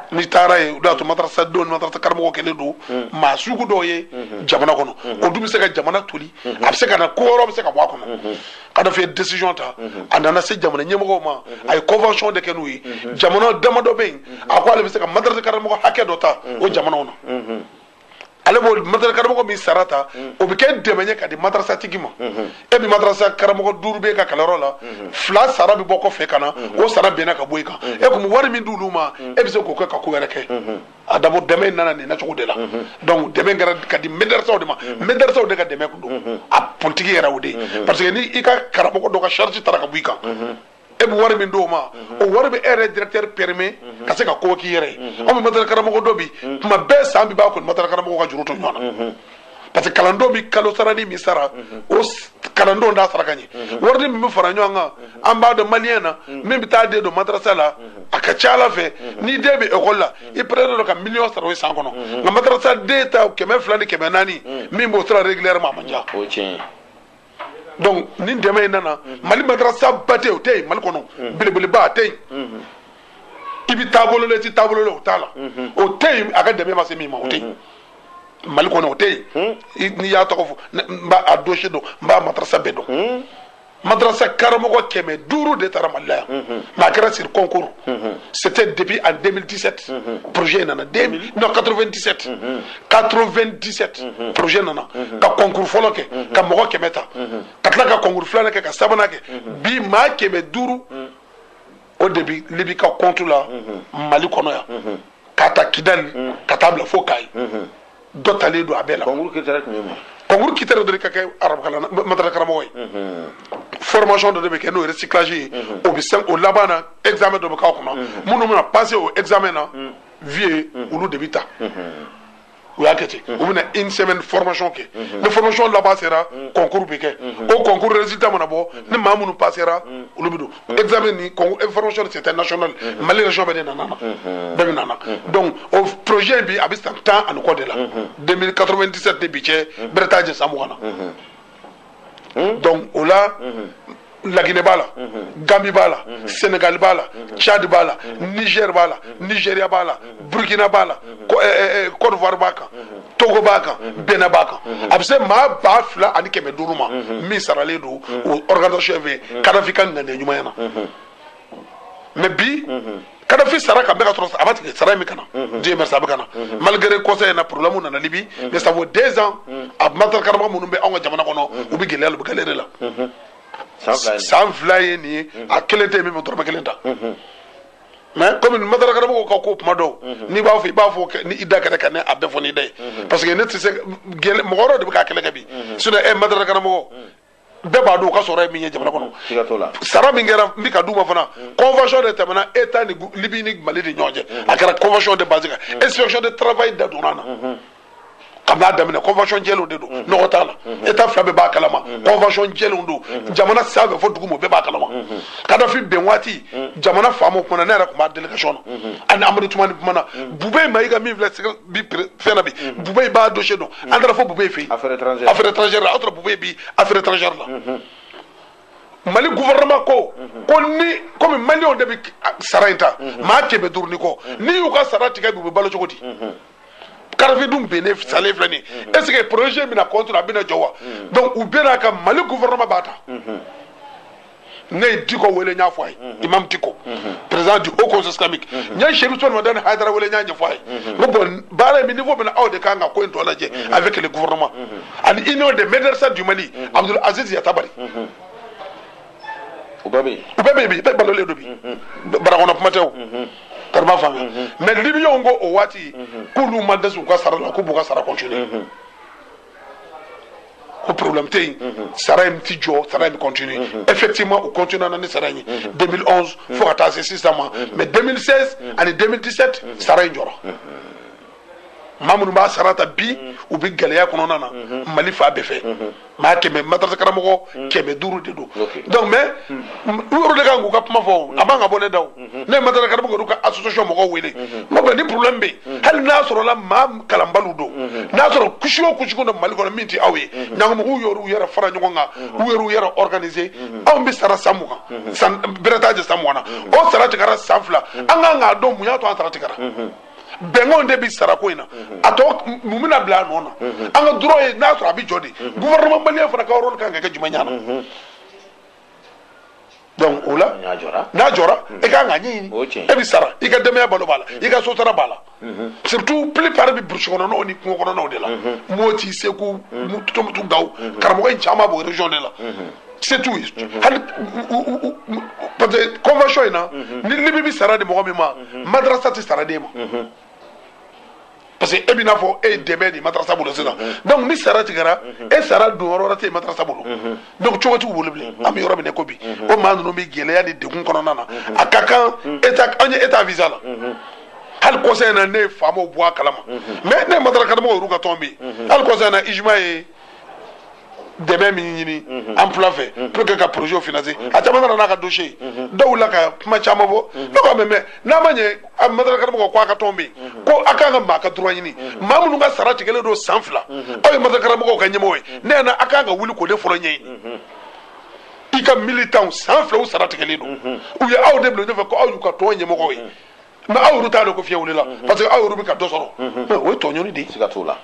n'i taara ye o de y'a to madrasa denw ni madrasa karamɔgɔw kɛlen don maa sugu dɔw ye jamana kɔnɔ o dun bɛ se ka jamana toli a bɛ se ka na ko wɛrɛw bɛ se ka bɔ a kɔnɔ Kadafi ye décision ta a nana se jamana ɲɛmɔgɔw ma a ye convention de kɛ n'u ye jamana damadɔ bɛ yen a ko ale bɛ se ka madrasa karamɔgɔ hakɛ dɔ ta o jamanaw na ale b'o madrasa karamɔgɔ min sara ta o bɛ kɛ dɛmɛ ye ka di madrasa tigi ma e bɛ madrasa karamɔgɔ 5 bɛ e ka kalanyɔrɔ la 2 sara bɛ bɔ kɔfɛ ka na o sara bɛnna ka bɔ i kan e kun wari min d'olu ma e bɛ se k'o kɛ ka ko wɛrɛ kɛ a dabɔ dɛmɛ in nana nin nacogo de la donc dɛmɛ kɛra ka di madrasaw de ma madrasaw de ka dɛmɛ kun don a politiki yɛrɛ o de parce que ni i ka karamɔgɔ dɔ ka charge taara ka bɔ i kan e bɛ wari min d'o ma o wari bɛ e yɛrɛ directeur permet ka se ka ko k'i yɛrɛ ye anw bɛ madrasa karamɔgɔ dɔ bi tuma bɛɛ san bi b'a kɔni madrasa karamɔgɔ ka juru to ɲɔgɔn na parce que kalandenw bi kalo sarani min sara o kalandenw t'a sara ka ɲɛ wari min bɛ fara ɲɔgɔn kan an b'a dɔn maliyɛn na min bɛ taa den don madrasa la a ka ca Ala fɛ ni den bɛ école la i préfère ka miliyɔn sara o ye san kɔnɔ nka madrasa den ta 200 ni 400 min b'o sara régulièrement a man ca donc ni dɛmɛ in nana Mali madrasa ba tɛ yen o tɛ yen Mali kɔnɔ belebeleba a tɛ yen i bɛ taabolo la i tɛ taabolo la o t'a la o tɛ yen a ka dɛmɛ ma se min ma o tɛ yen Mali kɔnɔ o tɛ yen n'i y'a tɔgɔ fɔ n b'a a dossier dɔn n b'a madrasa bɛɛ dɔn madrasa karamɔgɔ 500 de taara Mali la yan mais a kɛra sur concours c'était depuis en 2017 projet nana non 97 projet nana ka concours fɔlɔ kɛ ka mɔgɔ 100 ta ka tila ka concours filanan kɛ ka sabanan kɛ bi maa 500 o de bi Libi ka compte la Mali kɔnɔ yan ka ta Kidali ka taa bila fo Kayi dɔ talen don a bɛɛ la concours critère dɔ de ka kɛ arabukalan madrasa karamɔgɔ ye formation dɔ de bɛ kɛ n'o ye recyclage ye o bɛ sɛn o laban na examen dɔ bɛ k'aw kɔnɔ minnu bɛna passer o examen na vie olu de bɛ ta u y'a kɛ ten u bɛna une semaine formation kɛ ni formation laban sera concours bɛ kɛ o concours résultat mana bɔ ni maa minnu passera olu bɛ don examen ni formation c'était national Mali région bɛɛ de nana bɛɛ bɛ nana donc o projet bi a bɛ san 10 ani kɔ de la 2097 de bi cɛ bɛrɛ t'a jɛ san 20 na donc o la Laginɛ b'a la Gambie b'a la Sénégal b'a la Tchad b'a la Niger b'a la Nigeria b'a la Burkina b'a la Côte d'Ivoire b'a kan Togo b'a kan Benin b'a kan a bɛ se maa 2000 ani 500 ma min saralen don o organisation fɛ Kadafi ka ŋaniya ɲuman na mais bi Kadhafi sara ka beka trop abatique sara mi kana Dieu merci abekana malgré conseil na problème na Libye mais ça vaut 2 ans ab matar karama munumbe onga jamana kono ubi gelel bu galere la sans fly ni a kelete mi motor ma kelenta mais comme matar karama ko ko mado ni ba fo ni ida ka ka ne abbe fo ni day parce que net c'est gel mo goro de ka keleka bi suna e matar karama beba do ka soro mi jamana kono sara mi ngera mi ka duma fana convention de tamana état ni Libye ni Mali de nyonje akara convention de base inspection de travail da donana kamna damina convention jelo de do no otala état flabe ba kalama convention jelo ndo jamana sabe fo dugumo be ba kalama kada fi benwati jamana famo kona na ra kuma delegation an amadu tumani mana bubay mayiga mi vla bi fena bi bubay ba dossier do andra fo bubay fi affaire étrangère la autre bubay bi affaire étrangère la Mali gouvernement ko ni comme Mali on debi sarainta ma kebe durni ko ni yu ka sarati ka bi balo chokoti Karfi dum bénéfice salé flani est-ce que projet mina contre abina jowa donc ou bien ka Mali gouvernement bata ne diko wele nya foy imam diko président du haut conseil islamique nya chérif son madane haidara wele nya foy bon bare mi niveau bina awde ka nga ko en tolaje avec le gouvernement and union des médecins du Mali Abdul Aziz Yatabari ubabe be balole do bi barakona pumatew karma fami mais Libye ngo o wati kulu madasu ka sara la ko buka sara continuer ko problème tay sara mti jo sara mi continuer effectivement on continue dans sara ni 2011 faut attaquer systématiquement mais 2016 et 2017 sara njoro mamunu ba sarata bi ou bi galeya kono nana Mali fa be fe ma keme madrasa karamo keme duru de do donc mais wuro de kangu ka puma fo abanga bonne daw ne madrasa karamo ka association mo ko wele mo be ni problème be hal nasoro la mam kalambalu do nasoro kushio no Mali ko minti awe nyango mo yoru yara fara nyonga wero yara organiser aw bi sara samuka san bretaje samwana o sara tikara sanfla anga do munya to sara tikara bengo de bi sarako ina ato mumina bla nona anga droit na so abi jodi gouvernement malien fana ka rôle kanga ka juma nyana donc ola na jora e ka ngani e bi sara e ka demé balo bala e ka so sara bala surtout plus par bi burchon no ni ko no no de la moti seku mutu gaw karamo en chama bo région de la c'est tout parce que convention ina ni libi sara de mo ma madrasa ti sara de ma parce que ebina fo e debe ni madrasa bolo sina donc ni sara tigara e sara do rorate madrasa bolo donc chogoti wolble am yoro be ne ko bi o manu no mi gele ya de kun kono nana akaka eta visa la hal conseil na ne famo bois kalama mais ne madrasa kalama ruka tombi hal conseil na ijma e demain minini emploi fait pour que le projet financé a tamana na ka dossier dawla ka ma chama bo no ko meme na manye amadara ka ko ka tombe ko aka ma ka droit ni mamu nga sarati gele do sanfla ay madara ka ko ka nyemo we ne na aka nga wuli ko de foro nyei ika militant sanfla o sarati gele do ou ya aw de blo ne fa ko aw ka to nyemo ko we na aw ruta do ko fiewuli la parce que aw rubi ka do soro we to nyoni di sigatula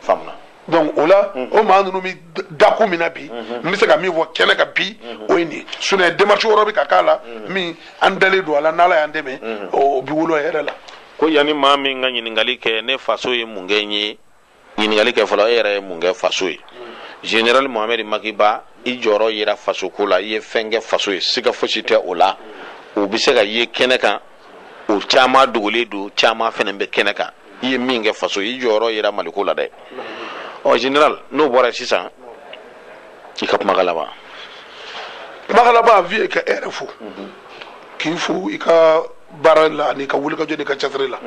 famna donc ola o manu no mi dako mina bi mi se ka mi vo kene ka bi o ni suna démarche orobi ka kala mi andale do ala nala ya ndeme o bi wolo era la ko yani mami nga nyiningali ke ne faso ye mungenyi nyiningali ke fala era munge faso ye général Mohamed Makiba i joro yira faso kula ye fenge faso ye siga fosite ola o bi se ka ye kene kan o chama dogole do chama fenembe kene kan ye minge faso i joro yira malikula de en général no bora sisan ki kap magalaba vie ka RFO ki fu ika barala ni ka wuli ka jodi ka chasrela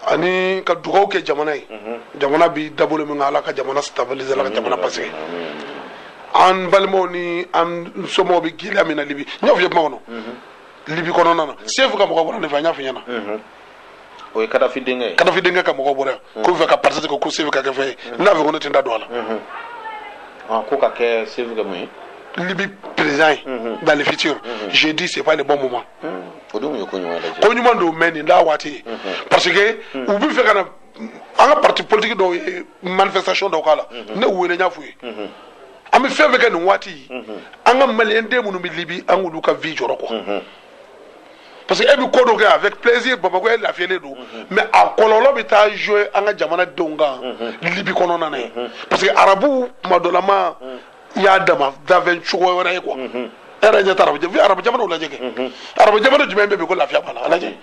ani ka dugaw ke jamana yi jamana bi dabolo mi ngala ka jamana stabiliser la ka jamana passer an balmo ni an somo bi gila mina libi nyof yeb mawono libi kono nana chef ka mo ko ne fa nya fi nyana o kada fi dinga ka mo ko bora ko fa ka partir ko chef ka fe na ve ko tinda dola ko ka ke chef ka mo libi président dans le futur je dis c'est pas le bon moment ko nyuma do meni nda wati parce que ou bi fe kana en parti politique do manifestation do kala ne wele nya fuyi ami fe fe kana wati an malien de munu bi libi an wulu ka vi joro ko parce que e bi ko do ke avec plaisir Bamako e la fiele do mais a kololo bi ta jouer anga jamana donga libi kono na ne parce que arabu madolama ya dama daven chugo wona e quoi era nya tarabu je arabu jamana wala jege arabu jamana jumbe be ko la fiya bala ala je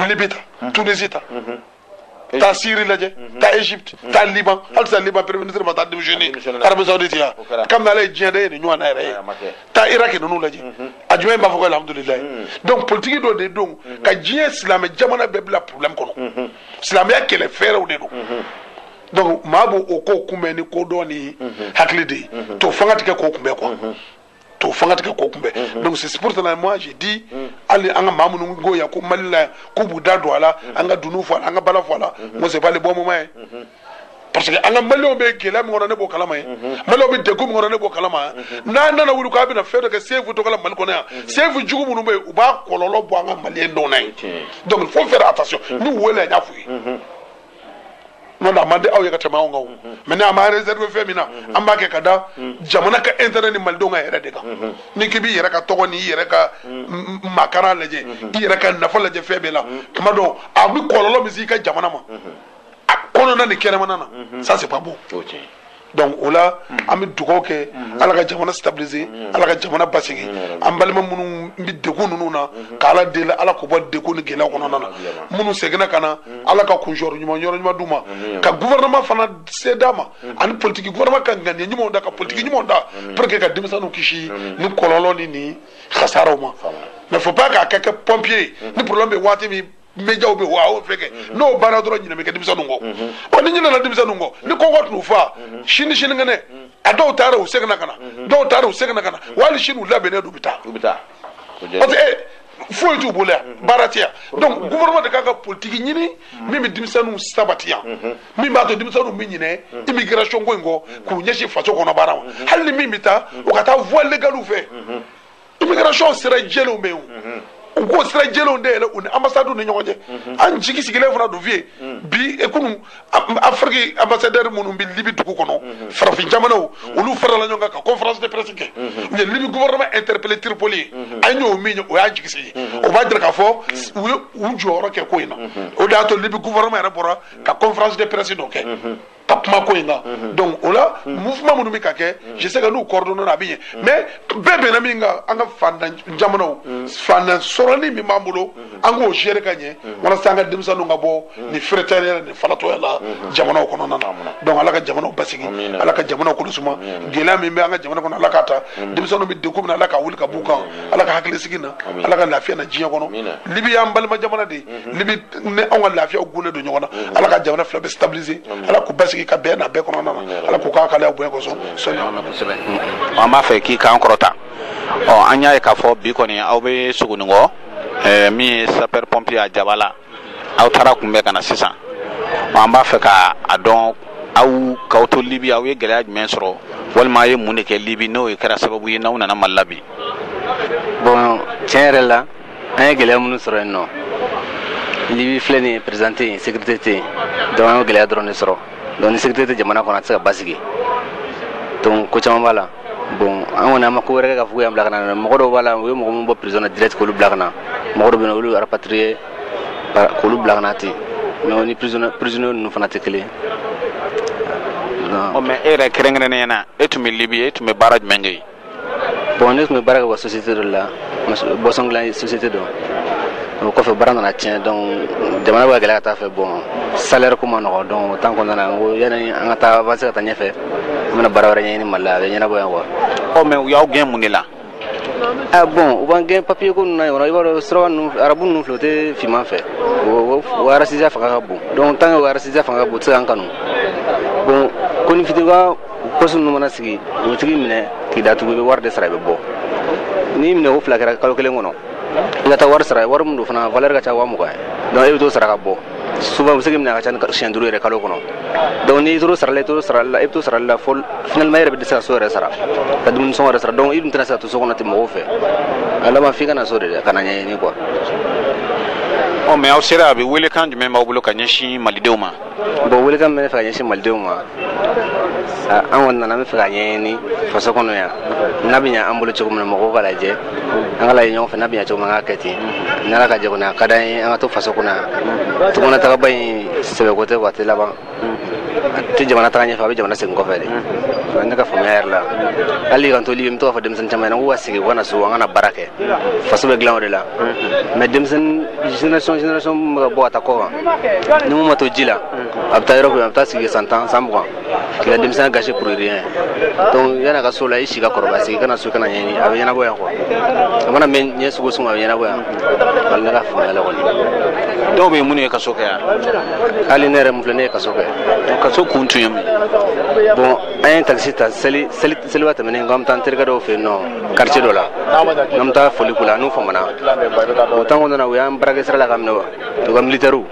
libita tunisita ta Syrie laje ta Égypte ta Liban alsa Liban premier ministre mata démissionné Arabie Saoudite ya kam na lay jende ni ñwana re ta Irak no laje adjumé ba fako alhamdulillah donc politique do de donc ka jien islam jamana be bla problème kono islam ya kele fere o de do donc mabo o ko kumeni ko do ni haklidi to fangati ke ko kumbe ko to fangati ke ko kumbe donc c'est pour cela moi j'ai dit ali anga mamunu goya ko malila ko buda do ala anga dunu fo anga bala fo ala mo c'est pas le bon moment parce que anga malo be kela mi ngona ne bo kala mai malo be de ko mi ngona ne bo kala ma na na wulu ka bi na fere ke sefu to kala mal ko na sefu jugu munu be u ba kololo bo anga malien do nai donc il faut faire attention ni wala nya fu non da mande aw yakata ma ngaw mena ma réserve femina amba ke kada jamana ka internet ni maldo nga yere de ka ni ki bi yere ka to ni yere ka makara leje yere ka nafa leje febela kuma do abi kololo musique jamana ma kono na ni kere manana ça c'est pas bon donc ola ami dugo ke ala ka jamana stabiliser ala ka jamana basigi ambalma munu mbi deku nunu na kala de ala ko bo deku ni gela kono nana munu segna kana ala ka kunjor nyuma duma ka gouvernement fana sedama an politique gouvernement ka ngane nyuma da ka politique nyuma da pour que ka dimsanu kishi ni kololo ni khasaro ma mais faut pas ka quelques pompiers ni problème be wati mi meja obe wa feke no bana dro nyina me ke dimsa nungo o ni nyina na dimsa nungo ni ko wat nu fa shini ngane ado tara o segna kana do tara o segna kana wali shinu labe ne do bita parce que faut tout bola baratia donc gouvernement de kaka politique nyini mimi dimsa nu sabatia mimi ba to dimsa nu minyine immigration ngo ku nyeshi faso kono barawa halli mimi ta o kata voie légal ou fait immigration sera jelo meu ko sira jelo ndele un ambassadeur ni nyonje an jigi sigile fana do vie bi ekunu afrique ambassadeur munu bi libi duku kono farafin jamana olu fara la nyonga ka conférence de presse ke ni libi gouvernement interpellé Tripoli anyo mi o ya jigi si o ba dire ka fo u joro ke ko ina o da to libi gouvernement rapora ka conférence de presse do ke tapma ko ina donc ola mouvement munu mi ka ke je sais que nous coordonnons na bien mais bebe na mi nga anga fanda jamana fanda soroni mi mambulo ango jere kanye wala sanga dimsa no ngabo ni fretere ni falato yala jamana ko nana donc ala ka jamana basigi ala ka jamana ko suma gela mi be anga jamana ko ala kata dimsa no mi de ko na ala ka wul ka buka ala ka hakle sigina ala ka lafiya na jinya kono libi ya mbal ma jamana de libi ne on lafiya gune do nyona ala ka jamana fla be stabiliser ala ko basigi ka be na be ko nana ala ko ka kala bu ko so on ma fe ki ka enkrota o anya e ka fo bi ko ni awbe sugunungo mi sapeur pompier a jabala aw tara kumbe kana sisan on ba fe ka adon aw ka to libi aw ye gele men soro walma ye mun ke libi no e kara sababu ye nawna na malabi bon tiens là ay gele mun soro no libi fleni présenter sécurité donc gele drone soro donc sécurité jamana ko na tsaka basigi donc ko chama bala bon on a ma ko rega fu yam blakana mo do wala we mo mo prison direct ko lu blakana mo do bino lu rapatrier ko lu blakana ti mais on est prisoner nous fanatique clé o mais era krengene na etumi libye etumi baraj mengay bon nous me baraka wa société de la bo sangla société do ko fe barana na tien donc jamana ba gala ta fe bon salaire ko mano donc tant qu'on a ngo yana anga ta va se ta nyefe mana barawara nyini malla be nyana bo yango o mais yaw gen munila ah bon o ban gen papier ko na yoro ibaro sro nu arabu nu flotte fi man fe o wara sija fa ka bu donc tant wara sija fa ka bu tsan kanu bon ko ni fitiga person nu mana sigi o tigi mine ki datu be war de sara be bo ni mine o flakara kalkele ngono ila ta war sara war mu fana valeur ga ta wa mu ko donc e to sara ka bo souvent vous savez que na ka chan duru re kalo kono donc ni toro sara la e to sara la fol finalement re be sa so re sara ka dum so re sara donc idum tana sa to so kono te mo fe ala ma fika na so re kana nya ni quoi o mais aw sera be wele kan jume ma bulo kanyashi malidewma bon wele kan me fa kanyashi malidewma an kɔni nana an bɛ fɛ ka ɲɛɲini faso kɔnɔ yan n'a bɛ ɲɛ an bolo cogo min na mɔgɔw ka lajɛ an ka lajɛ ɲɔgɔn fɛ n'a bɛ ɲɛ cogo min na an ka kɛ ten n'ala ka jɛ kɔni a ka d'an ye an ka to faso kɔnɔ yan tukɔnɔ tagaba in sɛbɛko tɛ wa a tɛ laban a tɛ jamana taga ɲɛfɛ a bɛ jamana segin kɔfɛ de ne ka faamuya yɛrɛ la hali kan to libi n tɔgɔ fɔ denmisɛnnin caman ɲɛna k'u ka segin u ka na so an ka na baara kɛ faso bɛ dilan o de la mais denmisɛnnin génération bɛ ka bɔ ka taa kɔ kan ni mun ma to ji la a bɛ taa yɔrɔ min a bɛ taa sigi san 10 san 20 k'i ka denmisɛnniya gâché pour rien donc yan'a ka so la i si ka kɔrɔbaya sigi kana so kana ɲɛɲini a bɛ ɲɛnabɔ yan quoi a mana mɛn ɲɛ sugu sugu a bɛ ɲɛnabɔ yan wala ne ka faamuya la kɔni dɔw bɛ yen minnu ye kaso kɛ yan hali ne yɛrɛ mun filɛ ne ye kaso kɛ kaso kun tun ye mun bon an ye taxi ta seliba tɛmɛnen ko an bɛ taa n terikɛ dɔw fɛ yen nɔ quartier dɔ la n'an bɛ taa foli k'u la n'u famana o temps kɔnɔna na u y'an baarakɛ sira la ka minɛ u ka militaires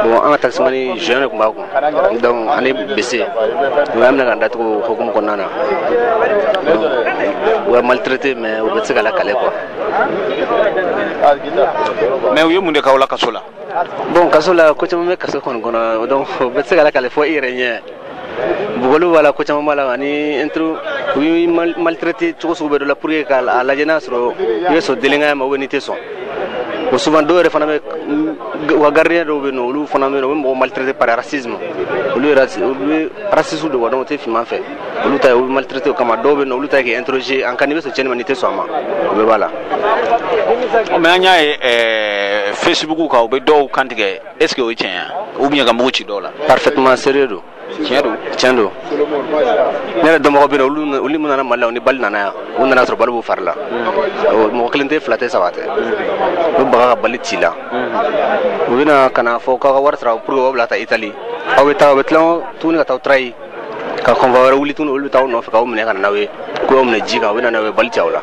bon an ka taximani jeune de tun b'a kun donc ani bese u y'an minɛ k'an datugu hukumu kɔnɔna na u ka maltraité mais u bɛ se ka lakale quoi mais u ye mun de k'aw la kaso la bon kaso la ko caman bɛ kaso kɔni kɔnɔ donc u bɛ se ka lakale fɔ i yɛrɛ ɲɛ bugɔliw b'a la ko caman b'a la ani u yi maltraité cogo sugu bɛɛ dɔ la pour que k'a lajɛ n'a sɔrɔ i bɛ sɔn delengaya ma ou bien n'i tɛ sɔn o souvent dɔw yɛrɛ fana bɛ u ka gardien dɔw bɛ yen nɔ olu fana bɛ yen nɔ u bɛ mɔgɔ maltraité par racisme olu ye raciste de quoi donc u tɛ finman fɛ olu ta ye u bɛ maltraité o kama dɔw bɛ yen nɔ olu ta ye k'i interroger an kan n'i bɛ sɔn cɛnni ma n'i tɛ sɔn a ma o bɛɛ b'a la mais an y'a ye Facebook kan u bɛ dɔw kantigɛ est ce que o ye tiɲɛ ye ou bien ka mugu ci dɔw la parfaitement sérieux don tiɲɛ don ne yɛrɛ dɔnbagaw bɛ yen olu min nana Mali la u ni bali nana yan u nana sɔrɔ bali b'u fari la mɔgɔ kelen tɛ fila tɛ saba tɛ u baga ka bali ci la u bɛna ka na fɔ k'aw ka wari sara pour que aw bila ta Italie aw bɛ taa aw bɛ tila tuguni ka taa trahi ka convoi wɛrɛ wuli tuguni olu bɛ taa aw nɔfɛ k'aw minɛ ka na n'aw ye k'aw minɛ ji kan u bɛ na n'aw ye bali ci aw la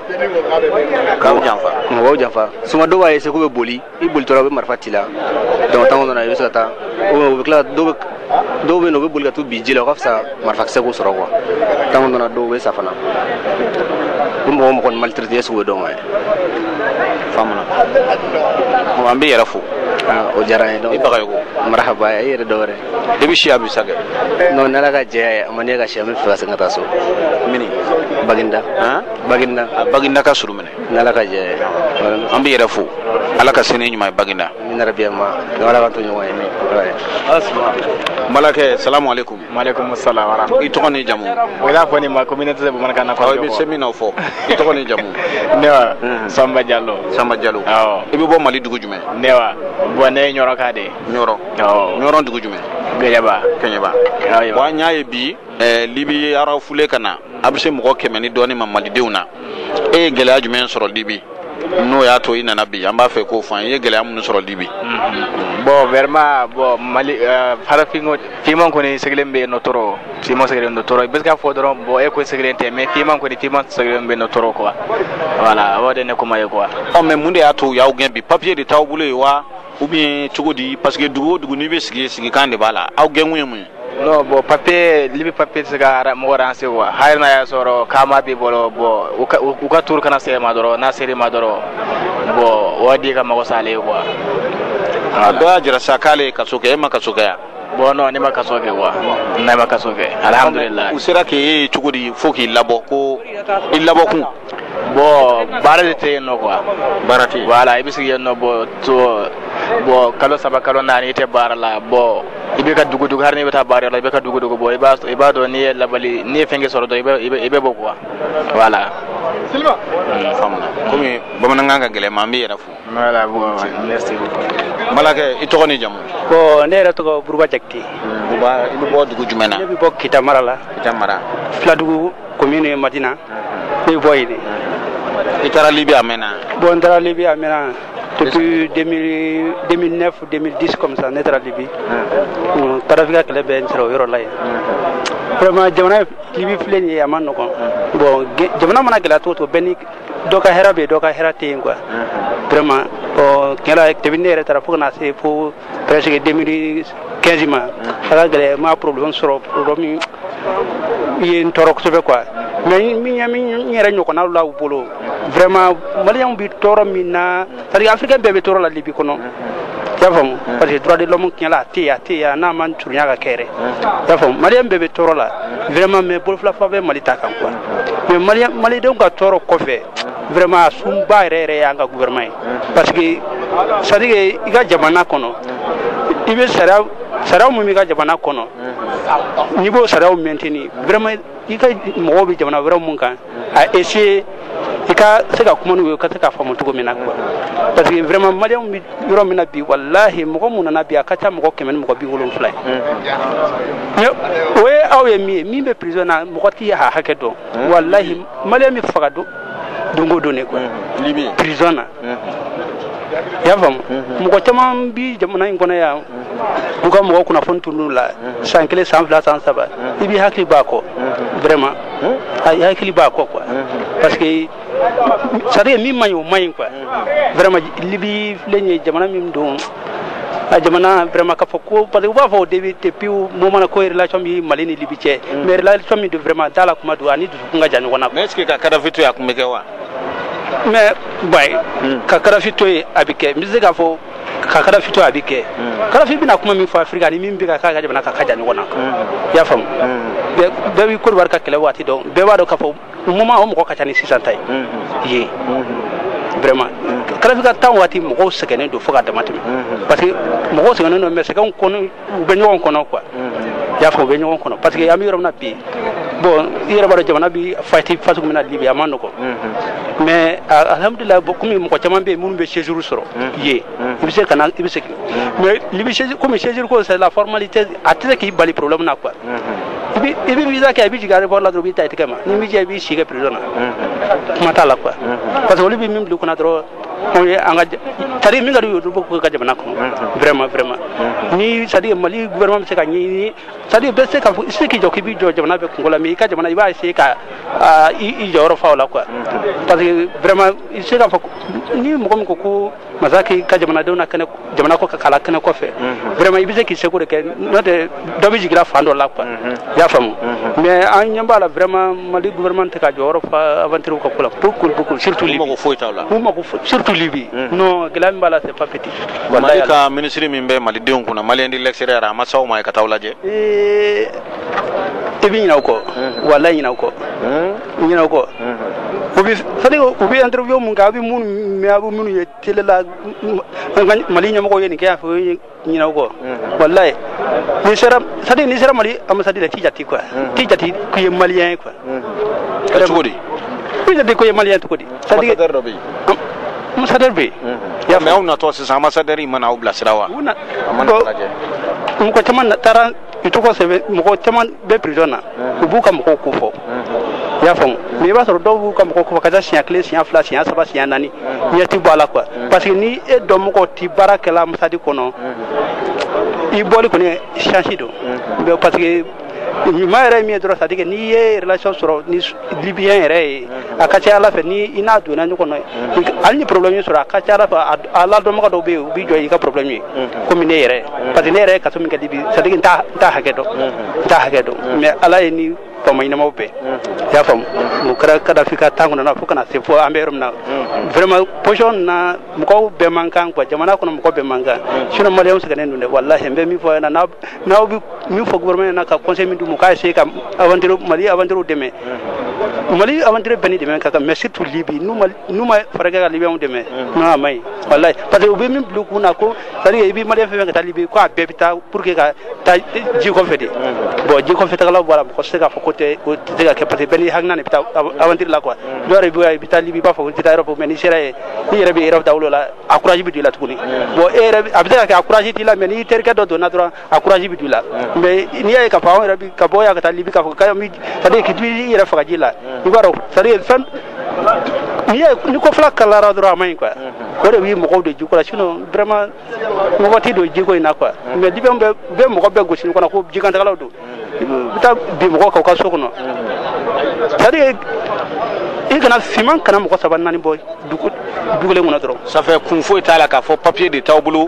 k'aw janfa mɔgɔw janfa souvent dɔw b'a essayer k'u bɛ boli i bolitɔla u bɛ marifa ci la donc temps kɔnɔna na i bɛ se ka taa u bɛ tila dɔw bɛ yen nɔ u bɛ boli ka t'u bin ji la o ka fisa marifakisɛ k'u sɔrɔ quoi temps kɔnɔna na dɔw bɛ sa fana u mɔgɔ ni maltraité sugu bɛ dɔn ma ye faamuna an bɛ yɛrɛ fo o diyara an ye donc i Bagayogo marhaba i yɛrɛ dɔ wɛrɛ i bɛ si a bisa kɛ non n'ala ka jɛ a man di ka si an bɛ fɛ ka segin ka taa so mini Baginda Baginda ka surun minɛ n'ala ka jɛ an bɛ yɛrɛ fo ala ka sini ɲuman ye Baginda min na rabiya ma ala ka to ɲɔgɔn ye Malakɛ salamu alaikum maaleykum salaam wa rahmatulah. i tɔgɔ ni jamu o y'a fɔ nin ma communauté de bamanankan na. i bɛ se min na fɔ i tɔgɔ ni jamu ne wa Samba Diallo awɔ i bɛ bɔ Mali dugu jumɛn ne wa bon ne ye ɲɔrɔ ka de ɲɔrɔ dugu jumɛn Kɛɲɛba bon an y'a ye bi Libi arafule ka na a bɛ se mɔgɔ 100 ni dɔɔnin ma malidenw na e ye gɛlɛya jumɛn sɔrɔ Libi n'o y'a to i nana bi an b'a fɛ k'o fɔ an ye gɛlɛya minnu sɔrɔ Libi bon vraiment bon Mali farafin fiman kɔni sigilen bɛ yen nɔ tɔɔrɔ fiman sigilen don tɔɔrɔ i bɛ se ka fɔ dɔrɔn bon e ko sigilen tɛ mais fiman sigilen bɛ yen nɔ tɔɔrɔ quoi voilà o de ne kuma ye quoi mais mun de y'a to y'aw gɛn bi papier de t'aw bolo ye wa ou bien cogo di parce que dugu o dugu n'i bɛ sigikan de b'a la aw gɛn kun ye mun ye non bon Libi papier tɛ se ka mɔgɔ ranse quoi hali n'a y'a sɔrɔ kama b'i bolo bon u ka tour kana se ma dɔrɔn n'a ser'i ma dɔrɔn bon o di ka mago sa ale ye quoi dɔ y'a jira sa k'ale ye kaso kɛ e ma kaso kɛ yan bon non ne ma kaso kɛ quoi ne ma kaso kɛ alhamdulillah u sera k'e ye cogo di fo k'i labɔ ko i labɔ kun bon baara de tɛ yen nɔ quoi baara tɛ yen voilà i bɛ sigi yen nɔ bon kalo 3 kalo 4 i tɛ baara la bon i bɛ ka dugu hali n'i bɛ taa baara la i bɛ ka dugu bon i b'a dɔn n'i ye labali n'i ye fɛn kɛ sɔrɔ dɔrɔn i bɛ bɔ quoi voilà faamuna komi bamanankan ka gɛlɛn ma an bɛ yɛrɛ fo voilà bon merci beaucoup Malakɛ i tɔgɔ ni jamu bon ne yɛrɛ tɔgɔ Buruba Jakite i bɛ bɔ dugu jumɛn na ne bɛ bɔ Kita mara la Filadugu commune ye Madina ne bɛ bɔ yen i taara Libi a mɛnna bon n taara Libi a mɛnna depuis 2009 2010 comme ça ne taara Libi Kadhafi ka kɛlɛ bɛ n sɔrɔ o yɔrɔ la yen vraiment jamana Libi filɛ nin ye a ma nɔgɔn bon jamana mana gɛlɛya cogo o cogo bɛɛ ni dɔ ka hɛrɛ bɛ yen dɔ ka hɛrɛ tɛ yen quoi vraiment bon tiɲɛ la depuis ne yɛrɛ taara fo ka na se fo presque 2015 ma a ka gɛlɛn ma problème sɔrɔ problème ye n tɔɔrɔ kosɛbɛ quoi mais min yɛrɛ ɲɔgɔnnaw la u bolo vraiment maliyɛnw bɛ tɔɔrɔ min na c'est à dire africain bɛɛ bɛ tɔɔrɔ la Libi kɔnɔ ya fam parce que droit de l'homme qui la tia na man tunya ka kere ya fam malien bebe toro la vraiment mais bol fla fa be malita kan quoi mais malien don ka toro ko fe vraiment sum ba rere ya nga gouvernement parce que ça dit que iga jamana kono ibe sara mu mi ga jamana kono niveau sara maintenir vraiment iga mo bi jamana vraiment mun kan a essayer ika seka kumanu yo kataka famu tugo mina kwa parce que vraiment malien mi yoro mina bi wallahi mo mun na bi akata mo kemen mo bi wolon fly we awe mi be prisonnier mo ti ha hakedo wallahi malien mi fagado dongo done quoi libi prisonnier ya fam mo ko tamam bi jamana ngona ya ko mo ko na fontunu la sankele sanfla sansaba ibi hakli bako vraiment ay hakli bako quoi parce que ça dit mi mayo mayin quoi vraiment libi lenye jamana mi do a jamana vraiment ka foko parce que va faut depuis moment ko relation mi malini libi che mais relation mi de vraiment dala kuma do ani du nga jani wana mais est-ce que ka kada fitu ya kumeke wa mais bay ka kada fitu abike mi zega fo ka kada fitu abike kada fi bina kuma mi fa afrika ni mi bi ka jamana ka jani wana ya fam be wi ko barka kele wati do be wado ka fo moment o mo ko katani 600 tay ye vraiment kada fi ka tan wati mo ko sekene do fo ka damati parce que mo ko sekene no mais c'est qu'on kono be nyon kono quoi ya fo be nyon kono parce que ami rom na bi bon ira baro jamana bi fati fasu mina libi amano ko mais alhamdulillah beaucoup mo ko chama be mun be séjour soro ye ibi se kana ibi se mais libi séjour comme séjour ko c'est la formalité atete ki bali problème na quoi ibi visa ka ibi jigare bo la drobi tay kama ni mi je bi siga prisona mata la quoi parce que libi mim lu ko na dro anga tari mi ngadu do ko ka jamana ko vraiment ni sadi mali gouvernement se ka ni sadi be se ka se ki joki bi jo jamana be ko la mi ka jamana iba se ka i joro fa la quoi parce que vraiment se ka ni mo ko mazaki ka jamana do na kana jamana ko ka kala kana ko fe vraiment ibi se ki se ko ke no de do bi jigra fa ndo la quoi ya fam mais an nyamba la vraiment mali gouvernement ka joro fa aventure ko kula beaucoup surtout libi mo ko foita la mo ko surtout Libye non glam bala c'est pas petit wallahi ka ministre min be mali deon kuna mali ndi lecturer ama saw ma ka tawlaje ebi na ko wallahi na ko ni na ko ubi sadi ubi interview mun ga bi mun me abu mun ye telela mali nyamo ko yeni ka fo ni na ko wallahi ni sera mali am sadi la tijati quoi tijati ku ye malien quoi ka chugodi tijati ku ye malien to kodi sadi ambassadeur be ya me on to se ambassadeur imana obla sirawa ko taman tara itoko se mo taman be prisona ubuka mo ko fo ya fam me ba so do buka mo ko kaza sia clé sia fla sia saba sia nani yati bala quoi parce que ni e do mo ko ti barakela musadi kono i boli ko ni change do parce que ni mara mi dro sa dige ni ye relation sur ni libyen re akacha ala fe ni ina do na ko no alni problème sur akacha ala fa ala do mo do be bi joyi ka problème ko mi ne re parce que ne re ka so mi ka dibi sa dige ta hakedo mais ala ni fama ina mawbe ya fam mo kara kada fika tangu na fukana se fo amberum na vraiment position na mo ko be mankan ko jamana ko mo ko be mankan sino maliam se ganen ne wallahi be mi fo na bi mi fo gouvernement na ka conseil mi du mo ka se kam aventure mali aventure deme mali aventure beni deme ka mais surtout libi nous ma faraga libi on deme na mai wallahi parce que be mi blu ko na ko sari bi mali fe ka libi ko be bita pour que ka ta ji ko fede bon ji ko fete la wala ko se ka fo côté tega ke pati beni hagna ne bita aventure la quoi dore bi bita libi ba fo bita europe mais ni sera ni rebi europe dawlo la encourage bi la tukuni bon abdela ka encourage ti la mais ni terka do na droit encourage bi la mais ni ay ka fa on rebi ka boya ka libi ka fo ka mi tade ki ti ira fa jila ni waro sari fan ni ko fla kala ra droit mai quoi ko rebi mo ko de jikola sino vraiment mo ko ti do jiko ina quoi mais dibe be mo ko be go sino ko na ko jikanta kala do bita bi mo ko ka sokono c'est-à-dire i kana fiman kana mɔgɔ saba naani bɔ dugulen kɔnɔ dɔrɔn. ça fait kun foyi t'a la k'a fɔ papier de t'aw bolo.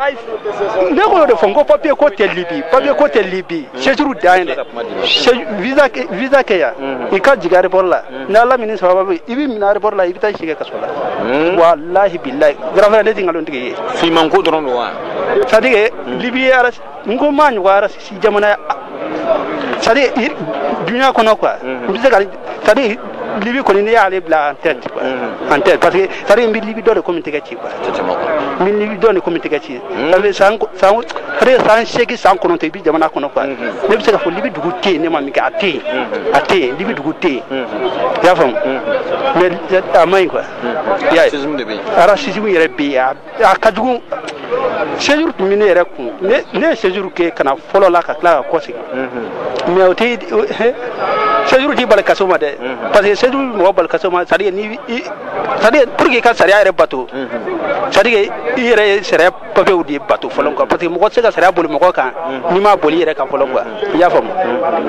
ne ko de fɔ n ko papier ko tɛ libi papier ko tɛ libi séjour dan ye dɛ visa kɛ yan i ka jigin aéroport la ni ala min sababa bɛ i bɛ minɛ aéroport la i bɛ taa si kɛ kaso la walahi bilahi grand frère ne tɛ nkalon tigɛ ye. fiman ko dɔrɔn don wa. c'est à dire libi ye n ko maa ɲɔgɔn arasi jamana c'est à dire dunuya kɔnɔ quoi n bɛ se ka c'est à dire libi kɔni ne y'ale bila en tête quoi en tête parce que c'est à dire n bɛ libi dɔ de ko min tɛgɛ ci quoi n bɛ libi dɔ de ko min tɛgɛ ci ça fait san 8 san 9 i bɛ jamana kɔnɔ quoi ne bɛ se ka fɔ libi dugu tɛ yen ne ma min kɛ a tɛ yen libi dugu tɛ yen i y'a faamu mais a ma ɲi quoi racisme yɛrɛ bɛ yen a ka jugu séjour tun bɛ ne yɛrɛ kun ne ye séjour kɛ ka na fɔlɔ la ka tila ka kɔ segin mais o tɛ séjour t'i bali kaso ma dɛ parce que séjour bɛ mɔgɔ bali kaso ma c'est à dire pour que i ka sariya yɛrɛ bato c'est à dire i yɛrɛ ye sariya papiyew de bato fɔlɔ quoi parce que mɔgɔ tɛ se ka sariya boli mɔgɔ kan n'i m'a boli i yɛrɛ kan fɔlɔ quoi i y'a faamu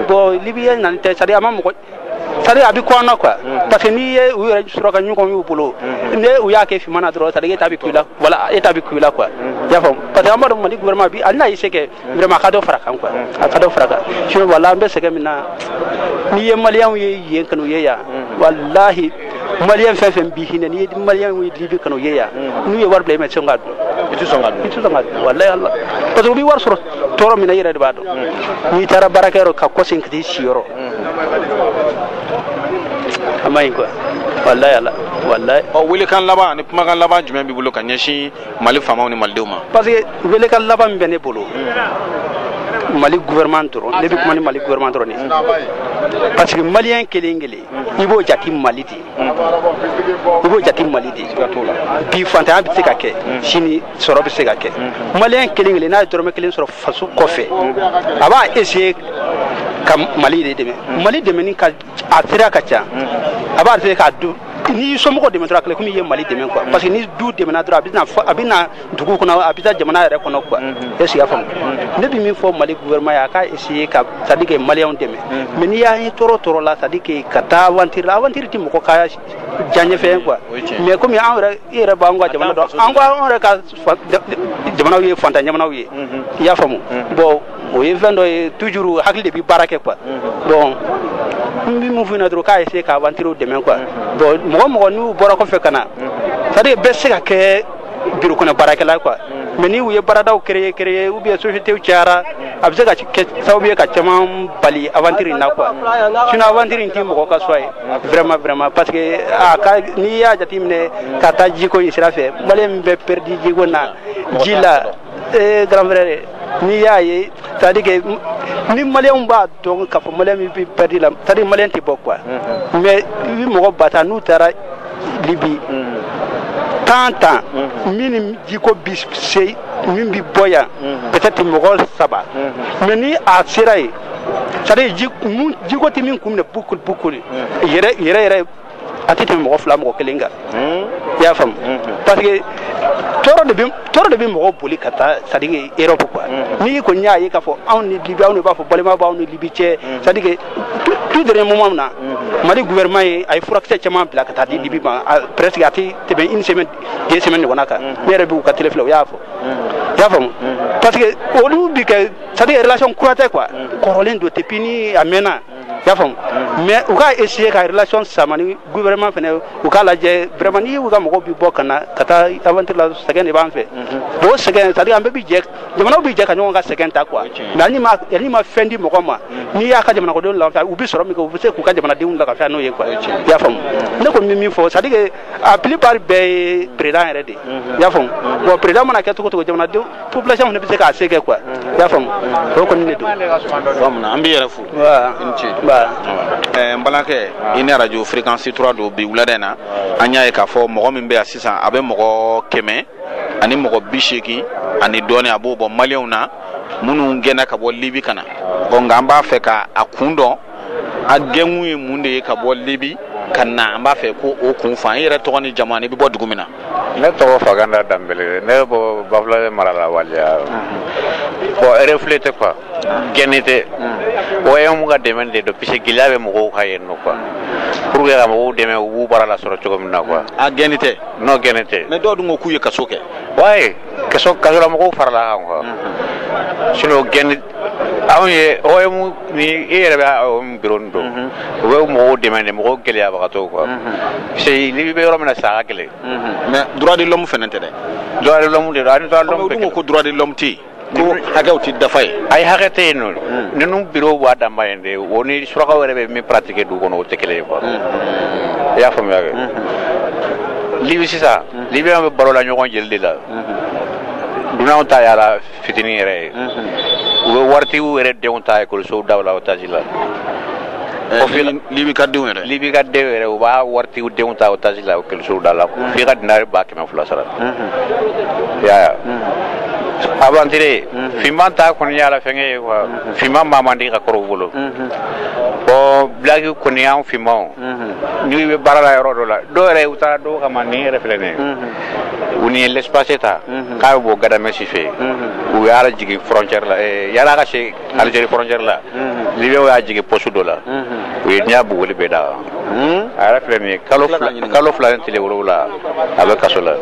bon libiyɛn nani tɛ c'est à dire a ma mɔgɔ c'est à dire a bɛ kɔn na quoi parce que n'i ye u yɛrɛ sɔrɔ ka ɲɔgɔn y'u bolo ne u y'a kɛ finman na dɔrɔn c'est à dire e ta bɛ ku i la voilà e ta bɛ ku i la quoi i y'a faamu parce que an b'a dɔn Mali gouvernement bi ale n'a ye se kɛ vraiment a ka dɔ fara kan quoi a ka dɔ fara kan sinon wala an bɛ sɛgɛn min na n'i ye maliyɛnw ye yen ka n'u ye yan walahi maliyɛn fɛn fɛn b'i hinɛ n'i ye maliyɛnw ye libi ka n'u ye yan n'u ye wari bila i ma i tɛ sɔn k'a dun i tɛ sɔn k'a dun walahi ala parce que u bɛ wari sɔrɔ tɔɔrɔ min na i yɛrɛ de b'a dɔn n'i taara baarakɛyɔrɔ ka kɔsegin ka t'i siyɔrɔ a ma ɲi quoi walahi ala walahi. welekan laban ni kumakan laban jumɛn b'i bolo ka ɲɛsin Mali faamaw ni malidenw ma. parce que welekan laban min bɛ ne bolo Mali gouvernement dɔrɔn ne bɛ kuma ni Mali gouvernement dɔrɔn de parce que maliyɛn kelen kelen i b'o jate Mali de i b'o jate Mali de bi fantanya bɛ se ka kɛ sini sɔrɔ bɛ se ka kɛ maliyɛn kelen kelen n'a ye dɔrɔmɛ kelen sɔrɔ faso kɔfɛ a b'a essayer ka Mali de dɛmɛ Mali dɛmɛni ka a sira ka ca a b'a essayer k'a du n'i somɔgɔw dɛmɛ dɔrɔn a kɛlɛ komi i ye Mali dɛmɛ quoi parce que ni du dɛmɛna dɔrɔn a bɛ na dugu kɔnɔ a bɛ taa jamana yɛrɛ kɔnɔ quoi est-ce que i y'a faamu ne bɛ min fɔ Mali gouvernement ye a k'a essayer ka c'est à dire que maliyɛnw dɛmɛ mais n'i y'a ye tɔɔrɔ la c'est à dire que ka taa aventure la aventure tɛ mɔgɔ ka diyaɲɛfɛn quoi mais komi an yɛrɛ i yɛrɛ b'an ka jamana dɔn an yɛrɛ ka jamanaw ye fantan jamanaw ye i y'a faamu bon o ye fɛn dɔ ye toujours hakili de bɛ baara kɛ quoi bon n bɛ mun f'i ɲɛna dɔrɔn k'a essayer ka aventure dɛmɛ quoi bon mɔgɔ n'u bɔra kɔfɛ ka na c'est à dire bɛɛ se ka kɛ bureau kɔnɔ baarakɛla quoi mais ni u ye baaradaw créer ou bien société cayara a bɛ se ka kɛ sababu ye ka caman bali aventure in na quoi sinon aventure in tɛ mɔgɔ ka choix ye vraiment parce que n'i y'a jateminɛ ka taa jiko in sira fɛ maliyɛn min bɛ perdu jiko na ji la grand frère n'i y'a ye c'est à dire que ni maliyɛnw b'a dɔn k'a fɔ maliyɛn min bɛ perdu la c'est à dire maliyɛn tɛ bɔ quoi mais i bɛ mɔgɔ ba ta n'u taara Libi tan min ni jiko bi se min bi bɔ yan peut-être mɔgɔ 7 mais ni a sera yen c'est à dire jiko tɛ min kun minɛ bukuli yɛrɛ a tɛ tɛmɛ mɔgɔ 2 mɔgɔ 1 kan i y'a faamu parce que tɔɔrɔ de bɛ mɔgɔ boli ka taa c'est à dire Europe quoi n'i kɔni y'a ye k'a fɔ anw ni Libi anw de b'a fɔ balima b'anw ni Libi cɛ c'est à dire que tout dernier moment na Mali gouvernement ye a ye furakisɛ caman bila ka taa di Libi ma presque a tɛ tɛmɛ 1 semaine 2 semaines ɲɔgɔnna kan ne yɛrɛ b'u ka télé filɛ u y'a fɔ i y'a faamu parce que olu bi kɛ c'est à dire relation kura tɛ quoi kɔrɔlen don depuis ni a mɛnna i y'a faamu mais u k'a essayer ka relation sama ni gouvernement fɛnɛ u k'a lajɛ vraiment ni u ka mɔgɔw bi bɔ ka na ka taa aventure la sɛgɛn de b'an fɛ bon o sɛgɛn c'est à dire an bɛɛ bi jɛ jamanaw bi jɛ ka ɲɔgɔn ka sɛgɛn ta quoi mais hali n'i ma fɛn di mɔgɔ ma n'i y'a ka jamanadenw lafiya u bi sɔrɔ min kɛ u bɛ se k'u ka jamanadenw lafiya n'o ye quoi i y'a faamu ne kɔni bɛ min fɔ c'est à dire que a plupart bɛɛ ye président yɛrɛ de i y'a faamu bon président mana kɛ cogo cogo jamanadenw population fana bɛ se k'a se kɛ quoi i y'a faamu o kɔni de don. an b'i yɛrɛ fo. n balimakɛ i ni radio fréquence 3 don bi wulada in na an y'a ye k'a fɔ mɔgɔ min bɛ yan sisan a bɛ mɔgɔ 100 ani mɔgɔ 80 ani dɔɔnin a b'o bɔ maliyɛnw na minnu gɛnna ka bɔ Libi ka na bon nka an b'a fɛ ka a kun dɔn a gɛnkun ye mun de ye ka bɔ Libi ka na an b'a fɛ ko o kun fɔ an yɛrɛ tɔgɔ ni jamu ni bɛ bɔ dugu min na. ne tɔgɔ Faganda Danbele ne bɔ Bafulaye mara la Waliya bon reflété quoi gɛnni tɛ o ye mun ka dɛmɛ de don puisque gɛlɛya bɛ mɔgɔw ka yen nɔ quoi pour que ka mɔgɔw dɛmɛ u b'u baara la sɔrɔ cogo min na quoi a gɛnni tɛ non gɛnɛ tɛ mais dɔw dun ko k'u ye kaso kɛ ouais kasola mɔgɔw farala kan quoi sinon gɛnni anw ye o ye mun ni e yɛrɛ bɛ bureau nin dɔn u bɛ mɔgɔw dɛmɛ de mɔgɔw gɛlɛyabagatɔw quoi parce que ni bɛ yɔrɔ min na sa a ka gɛlɛn mais droit de l'homme fɛnɛ tɛ dɛ droit de l'homme de don ani droit de l'homme bɛ ko droit de l'homme tɛ yen ko hakɛw tɛ dafa ye a ye hakɛ tɛ yen nɔ ninnu bureau b'a dan ba yen de o ni surakaw yɛrɛ bɛ min pratiquer dugu kɔnɔ o tɛ kelen ye quoi i y'a faamuya kɛ libi sisan libiyɛnw bɛ baro la ɲɔgɔn jeli de la dunanw ta yala fitinin yɛrɛ ye u bɛ waritigiw yɛrɛ denw ta ekɔlisow daw la otage la libi ka denw yɛrɛ libi ka denw yɛrɛ u b'a waritigiw denw ta otage la ekɔlisow da la f'i ka dinari 200 sara i y'a ye avantire finman ta kɔni yala fɛngɛ ye quoi finman maa man di ka kɔrɔ u bolo bon blague kɔni y'anw finmanw n'i bɛ baara la yɔrɔ dɔ la dɔw yɛrɛ u taara dɔw kama nin yɛrɛ filɛ nin ye u ni ye l'espace ta k'a bɛ bɔ Gadamesi fɛ u y'a jigin frontière la yala ka se Algérie frontière la Libyɛnw y'a jigin poste dɔ la u ye diɲɛ bugoli bɛɛ da a yɛrɛ filɛ nin ye kalo 2 ni tile 7 a bɛ kaso la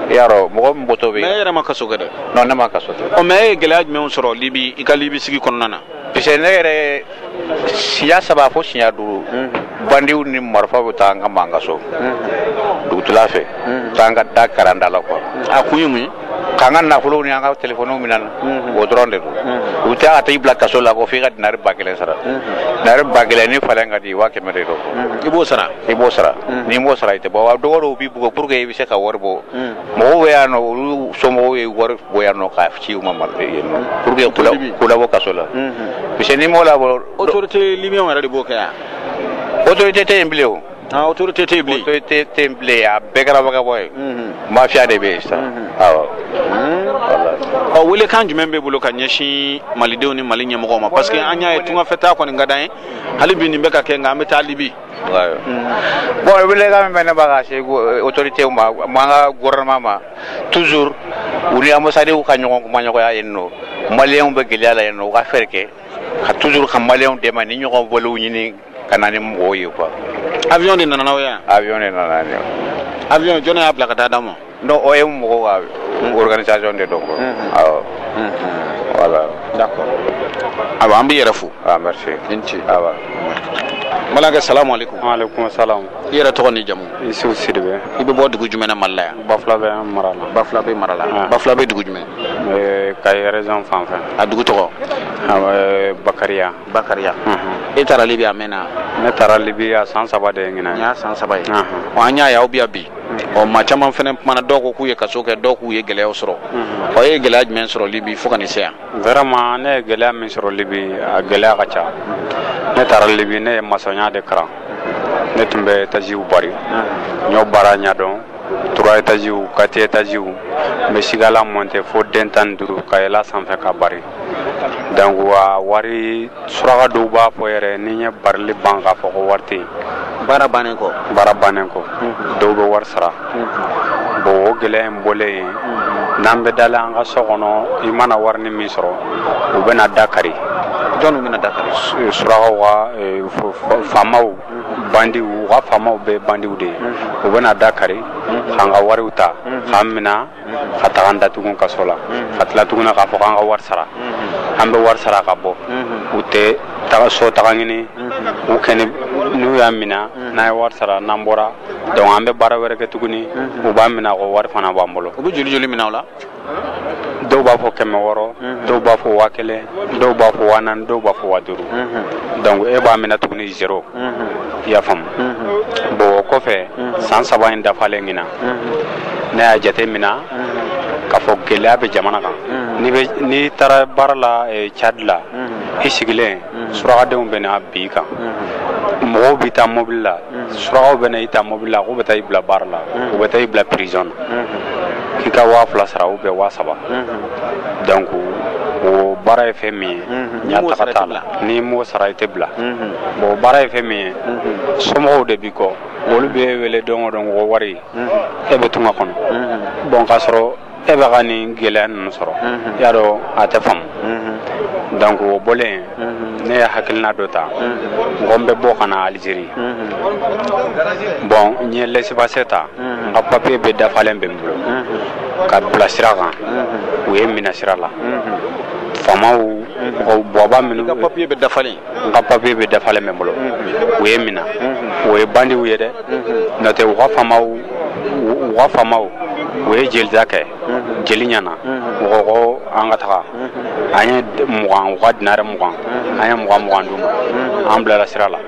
i y'a dɔn mɔgɔ min bɔtɔ bɛ yen mais e yɛrɛ ma kaso kɛ dɛ non ne ma kaso kɛ mais e ye gɛlɛya jumɛnw sɔrɔ libi i ka libi sigi kɔnɔna na parce que ne yɛrɛ siɲɛ 3 fo siɲɛ 5 bandiw ni marifa bɛ taa an ka mankan so dugutila fɛ taa an ka da karanda la quoi a kun ye mun ye k'an ka nafolow ni an ka telefɔniw minɛ o dɔrɔn de don u bɛ taa ka taa i bila kaso la ko f'i ka dinari 1000 sara dinari 1000 ni falen ka di 500 de don i b'o sara n'i m'o sara i tɛ bɔ wa dɔgɔ dɔw b'i bugɔ pour que i bɛ se ka wari bɔ mɔgɔw bɛ yan nɔ olu somɔgɔw ye wari bɔ yan nɔ k'a ci u ma yen nɔ pour que k'u labɔ kaso la parce que n'i m'o labɔ autorité libyɛnw yɛrɛ de b'o kɛ yan autorité tɛ yen bilen o autorité tɛ yen bilen autorité tɛ yen bilen a bɛɛ kɛra bagabɔ ye mafia de bɛ yen sisan awɔ welekan jumɛn b'e bolo ka ɲɛsin malidenw ni mali ɲɛmɔgɔw ma parce que an y'a ye tungafɛta kɔni ka d'an ye hali bi nin bɛ ka kɛ nka an bɛ taa libi bon welekan min bɛ ne b'a ka se autorités ma an ka gouvernement ma toujours u ni ambassadeurs ka ɲɔgɔn kumaɲɔgɔnya yen nɔ maliyɛnw bɛ gɛlɛya la yen nɔ u ka fɛɛrɛ kɛ ka toujours ka maliyɛnw dɛmɛ ni ɲɔgɔn bɔliw ɲini ka na ni mɔgɔw ye quoi avion de nana n'aw ye yan avion de nana ni avion jɔn y'a bila ka taa d'a ma non o ye mɔgɔw ka organisation de don quoi awɔ voilà d'accord awa an b'i yɛrɛ fo merci i ni ce awa malankɛ salamu aleykum Aleykum salam. i yɛrɛ tɔgɔ ni jamu Isufu Sidibe. i bɛ bɔ dugu jumɛn na mali la yan Bafula bɛ mara la. bafula bɛ mara la bafula bɛ dugu jumɛn Kayi région fan fɛ. a dugu tɔgɔ Bakariya. bakariya e taara libi a mɛnna Ne taara Libi a san 3 de ye ɲinan. n y'a san 3 ye an y'a ye aw bɛ yan bi maa caman fɛnɛ kumana dɔw ko k'u ye kaso kɛ dɔw k'u ye gɛlɛyaw sɔrɔ e ye gɛlɛya jumɛn sɔrɔ libi fo ka nin se yan Vraiment ne ye gɛlɛya min sɔrɔ Libi a gɛlɛya ka ca. Ne taara Libi ne ye maçonnya de kalan. Ne tun bɛ étages bari. N y'o baara ɲɛdɔn. 3 étages 4 étages n bɛ sigala monter fo den 15 ka yɛlɛ sanfɛ ka bari. Donc wa wari suraka dɔw b'a fɔ yɛrɛ ni n ye barili ban k'a fɔ ko wari tɛ yen. baara bannen kɔ dɔw bɛ wari sara bon o gɛlɛya in bɔlen yen n'an bɛ dalen an ka so kɔnɔ i mana wari ni min sɔrɔ u bɛna da kari jɔnw bɛna da kari surakaw ka faamaw bandiw u ka faamaw bɛɛ bandiw de ye u bɛna da kari k'an ka wariw ta k'an minɛ ka taga an datugu kaso la ka tila tuguni k'a fɔ k'an ka wari sara an bɛ wari sara ka bɔ u tɛ taga so taga ɲini u kɛni n'u y'a minɛ n'a ye wari sara n'an bɔra donc an bɛ baara wɛrɛ kɛ tuguni u b'a minɛ ko wari fana b'an bolo u bɛ joli minɛ aw la dɔw b'a fɔ 600 dɔw b'a fɔ 1000 dɔw b'a fɔ 4000 dɔw b'a fɔ 5000 donc e b'a minɛ tuguni 0 i y'a faamu bon o kɔfɛ san 3 in dafalen ɲinan ne y'a jate minɛ k'a fɔ gɛlɛya bɛ jamana kan n'i taara baara la Tchad la i sigilen surakadenw bɛ na bin i kan mɔgɔw bɛ taa mobili la surakaw bɛ na i ta mobili la k'u bɛ taa i bila baara la u bɛ taa i bila prison na k'i ka 2000 sara ou bien 3000 donc o baara ye fɛn min ye ɲa taga t'a la n'i m'o sara i tɛ bila bon baara ye fɛn min ye somɔgɔw de b'i kɔ olu bɛ wele don o don ko wari e bɛ tunga kɔnɔ bon k'a sɔrɔ e bɛ ka nin gɛlɛya ninnu sɔrɔ i y'a dɔn a tɛ faamu donc o bolen ne ya hakilina dɔ ta ngombe bɔ kana Algérie bon nye laissez-passer ta nga papier be dafalen be mbolo ka bila sira kan u ye mina sira la famaw o bɔba minnu ka papier be dafalen nga papier be dafalen be mbolo u ye mina o ye bandi u ye dɛ n'o tɛ u ka famaw u ye jelita kɛ jeli ɲana mɔgɔ ko an ka taga an ye mugan u ka dinare mugan an ye mugan d'u ma an bilala sira la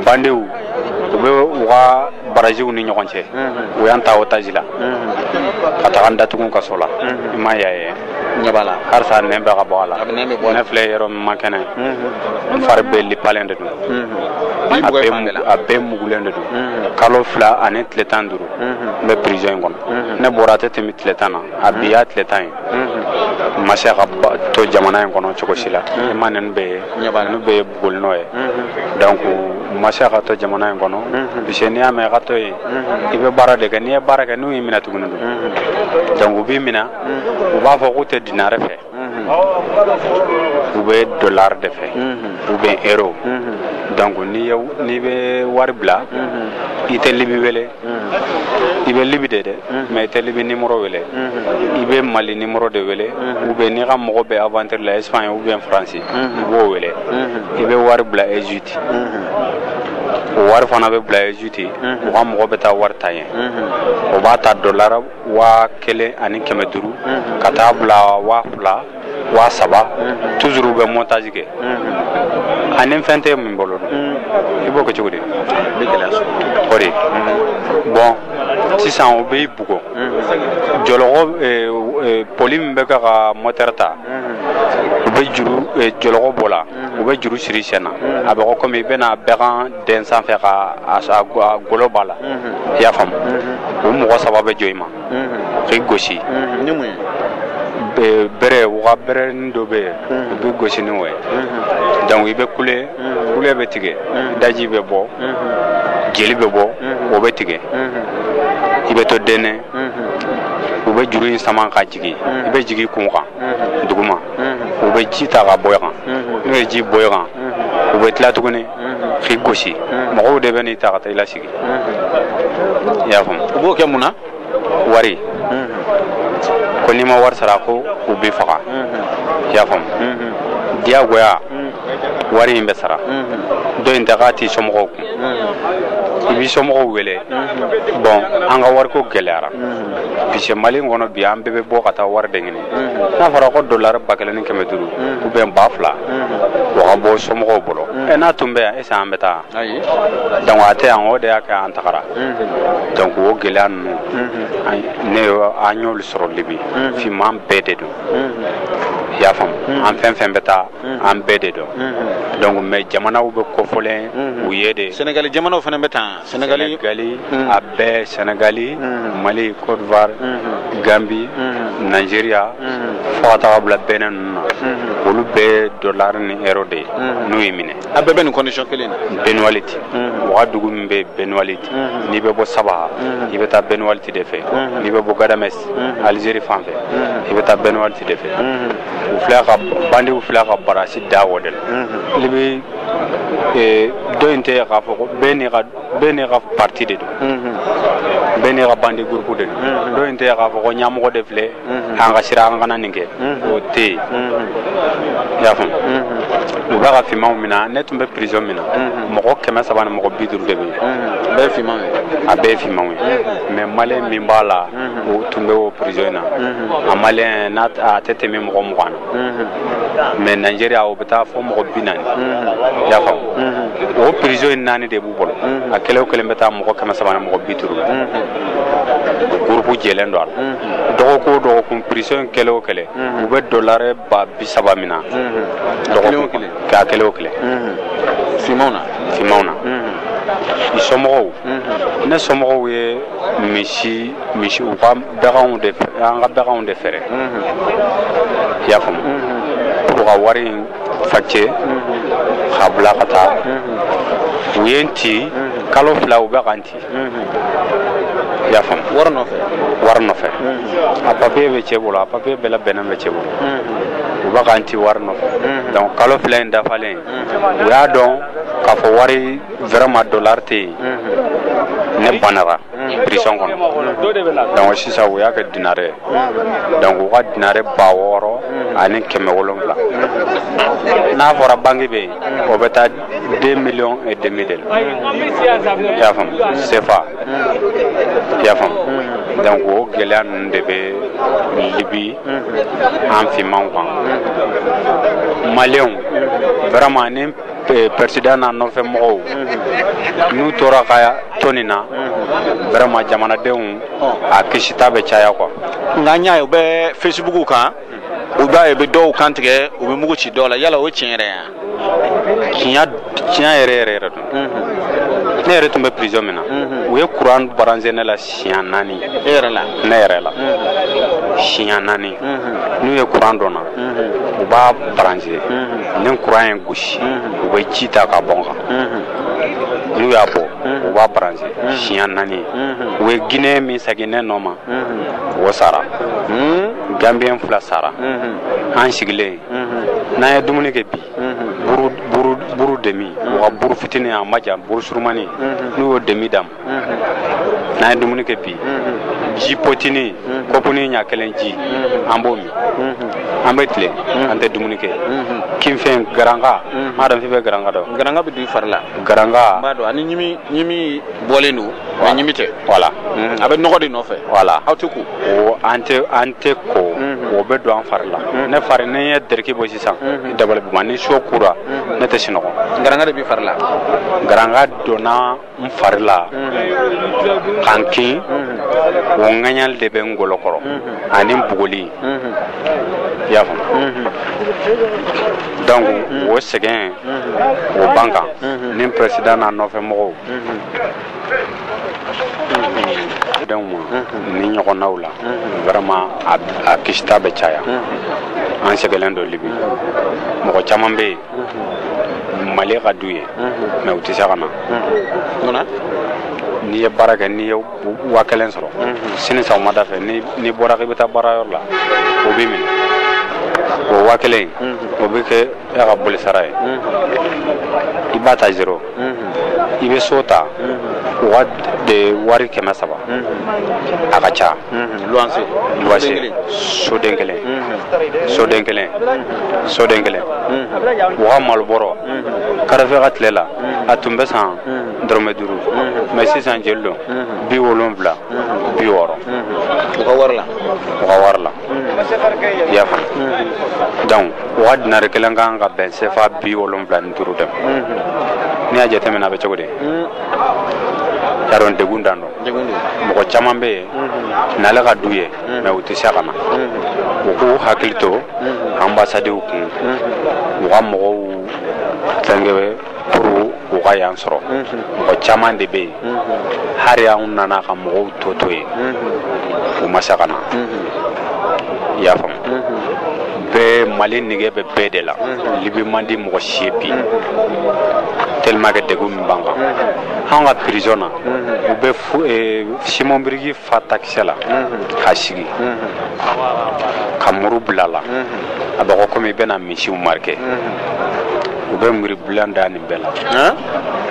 bandiw u bɛ u ka barajiw ni ɲɔgɔn cɛ u y'an ta otage la ka taga n datugu ka so la i ma y'a ye ɲɛbala harisa nɛn bɛ ka bɔ a la ne filɛ yɔrɔ min ma kɛnɛ n fari bɛ lipalen de don a bɛɛ mugulen de don kalo 2 ani tile 15 n bɛ prison in kɔnɔ ne bɔra a tɛ tɛmɛ tile 10 na a bi y'a tile 10 ye n ma se ka to jamana in kɔnɔ cogo si la i ma ninnu bɛ ye ninnu bɛ ye bugoli nɔ ye donc n ma se ka to jamana in kɔnɔ parce que n'i y'a mɛn ka to yen i bɛ baara de kɛ n'i ye baara kɛ n'u y'i minɛ tuguni don donc u b'i minɛ u b'a fɔ k'u tɛ dinare fɛ u bɛ dollar de fɛ ou bien euro donc n'i bɛ wari bila i tɛ libi wele i bɛ libi de dɛ mais i tɛ libi numéro wele i bɛ mali numéro de wele ou bien n'i ka mɔgɔ bɛ aventure la Espagne ou bien France i b'o wele i bɛ wari bila Egypte o wari fana bɛ bila Egypte u ka mɔgɔ bɛ taa wari ta yen o b'a ta dollar 1000 ani 500 ka taa bila 2000 3,000 toujours u bɛ montage kɛ ani fɛn tɛ min bolo i b'o kɛ cogo di o de bon sisan u bɛ bugo jɔlɔkɔ poli min bɛ ka moteur ta u bɛ jɔlɔkɔ bɔ la u bɛ juru siri sen na a bɛ ko comme i bɛna bɛgan den sanfɛ ka golo b'a la i y'a faamu o mɔgɔ 3 bɛ jɔ i ma k'i gosi bɛrɛ u ka bɛrɛnin dɔ bɛ yen u bɛ gosi n'o ye donc i bɛ kule bɛ tigɛ daji bɛ bɔ jeli bɛ bɔ o bɛ tigɛ i bɛ to dɛnɛ u bɛ juru in sama ka jigin i bɛ jigin kun kan duguma u bɛ ji ta ka bɔ yan n'o ye ji bɔ yan u bɛ tila tuguni k'i gosi mɔgɔw de bɛ n'i ta ka taa i lasigi i y'a faamu u b'o kɛ mun na wari ko n'i ma wari sara ko u b'i faga i y'a faamu diyagoya wari in bɛ sara dɔ in ta k'a t'i somɔgɔw kun i b'i somɔgɔw wele bon an ka wariko gɛlɛyara parce que Mali in kɔnɔ bi an bɛɛ bɛ bɔ ka taa wari de ɲini n'a fɔra ko dollar 1500 ou bien 2000 o ka bɔ somɔgɔw bolo n'a tun bɛ yan est-ce que an bɛ taa donc a tɛ yan o de y'a kɛ an tagara donc o gɛlɛya ninnu ne an y'olu sɔrɔ Libi finman bɛɛ de don i y'a faamu an fɛn fɛn bɛ taa an bɛɛ de dɔn donc mais jamanaw bɛ kɔfɔlen u ye de Sénégal jamanaw fana bɛ tan Sénégal a bɛɛ Sénégal Mali Côte d'Ivoire Gambie Nigeria fo ka taga bila Benin ninnu na olu bɛɛ dollar ni euro de ye n'u y'i minɛ a bɛɛ bɛ nin condition kelen na Benualiti Ouagadougou min bɛ Benualiti n'i bɛ bɔ Sabaha i bɛ taa Benualiti de fɛ n'i bɛ bɔ Gadamès Algérie fan fɛ i bɛ taa Benualiti de fɛ u filɛ ka bandiw filɛ ka barasi da o de la Libi dɔ in tɛ k'a fɔ ko bɛɛ n'i ka parti de don bɛɛ n'i ka bandi groupe de don dɔ in tɛ k'a fɔ ko ɲɛmɔgɔ de filɛ an ka sira an kana nin kɛ o tɛ yen i y'a faamu u bɛ ka finmanw minɛ ne tun bɛ prison min na mɔgɔ 300 ni mɔgɔ 50 de bɛ yen bɛɛ ye finman ye a bɛɛ ye finmanw ye mais malien min b'a la o tun bɛ o prison in na a malien n'a a tɛ tɛmɛ mɔgɔ 20 na mais Nigeria o bɛ taa fɔ mɔgɔ 40 i y'a faamu o prison in 4 de b'u bolo a kelen o kelen bɛ taa mɔgɔ 300 ni mɔgɔ 50 groupe jɛlen don a la dɔgɔkun o dɔgɔkun prison in kelen o kelen u bɛ dollar 30 min na dɔgɔkun k'a kelen o kelen finmanw na i somɔgɔw ne somɔgɔw ye misi u ka baganw de an ka baganw de fɛrɛ i y'a faamu pour ka wari in facɛ k'a bila ka taa u ye n ci kalo 2 u bɛ ka n ci i y'a faamu wari nɔfɛ a papier bɛ cɛ bolo a papier bɛɛ labɛnnen bɛ cɛ bolo u b'a ka anti wari nɔfɛ donc kalo fila in dafalen u y'a dɔn k'a fɔ wari vraiment dollar tɛ yen ne banara prison kɔnɔ donc sisan u y'a kɛ dinare donc u ka dinare 6,000 ani 700 n'a fɔra banque bɛ yen o bɛ taa 2,5 millions de la i y'a faamu CFA i y'a faamu donc o gɛlɛya ninnu de bɛ Libi an finmanw kan maliyɛnw vraiment ni président n'a nɔfɛ mɔgɔw n'u tora ka to nin na vraiment jamanadenw a kisita bɛ caya quoi nka ɲa ye u bɛ Facebook kan u b'a ye u bɛ dɔw kan tigɛ u bɛ mugu ci dɔw la yala o tiɲɛ yɛrɛ yan tiɲɛ yɛrɛ don ne yɛrɛ tun bɛ prison min na u ye courant branché ne la siɲɛ 4 e yɛrɛ la ne yɛrɛ la siɲɛ 4 n'u ye courant dɔn na u b'a branché ni courant ye gosi u bɛ ji ta ka bɔn kan n'u y'a bɔ u b'a branché siɲɛ 4 u ye Guinée min segin ne nɔ ma o sara Gambien 2 sara an sigilen n'an ye dumuni kɛ bi buru demi u ka buru fitinin a ma jan buru surumani n'u y'o demi d'a ma n'an ye dumuni kɛ bi ji potini kɔpuni ɲa 1 ji an b'o min an bɛ tile an tɛ dumuni kɛ kinfɛn garanga m'a dɔn f'i bɛ garanga dɔn garanga bɛ don i fari la garanga b'a dɔn ani ɲimi bɔlen don wa ɲimi tɛ voilà a bɛ nɔgɔ de nɔfɛ voilà aw tɛ ko o an tɛ ko o bɛ don an fari la ne fari ne ye dereki bɔ sisan dabali buma ni so kura ne tɛ sinɔgɔ garanga de b'i fari la garanga donna n fari la kan kin o ŋaɲali de bɛ n golo kɔrɔ ani bugoli i y'a faamu donc o sɛgɛn o ban kan ni président n'a nɔfɛ mɔgɔw denw ma ni ɲɔgɔnnaw la vraiment a kisita bɛ caya an sɛgɛlen don Libi mɔgɔ caman bɛ yen Mali ka d'u ye mais u tɛ se ka na n'i ye baara kɛ n'i ye 1000 sɔrɔ sini sɔgɔmada fɛ n'i bɔra k'i bɛ taa baarayɔrɔ la o b'i minɛ o 1000 o bɛ kɛ e ka bolisara ye i b'a ta 0 i bɛ so ta o ka wari 300 a ka ca luwanse soden kelen o ka malobɔrɔ karafe ka tile la a tun bɛ san dɔrɔmɛ 5 mais sisan jeli don 70 60 u ka wari la i y'a faamu donc o ka dinare kelen kan ka bɛn CFA 75 de n'i y'a jateminɛ a bɛ cogo di y'a dɔn degun dan don mɔgɔ caman bɛ yen n'ale ka d'u ye mais u tɛ se ka na u k'u hakili to ambasadew kun u ka mɔgɔw fɛnkɛ pour u ka yan sɔrɔ mɔgɔ caman de bɛ yen hali anw nana ka mɔgɔw to yen u ma se ka na i y'a faamu bɛɛ Mali nege bɛ bɛɛ de la Libi man di mɔgɔ si ye bi tellement que degun min b'an kan an ka prison na u bɛ Simon Biriki fa takisɛ la k'a sigi ka muru bila la a bɛ ko komi i bɛna misiw marqué u bɛ muru bila da nin bɛɛ la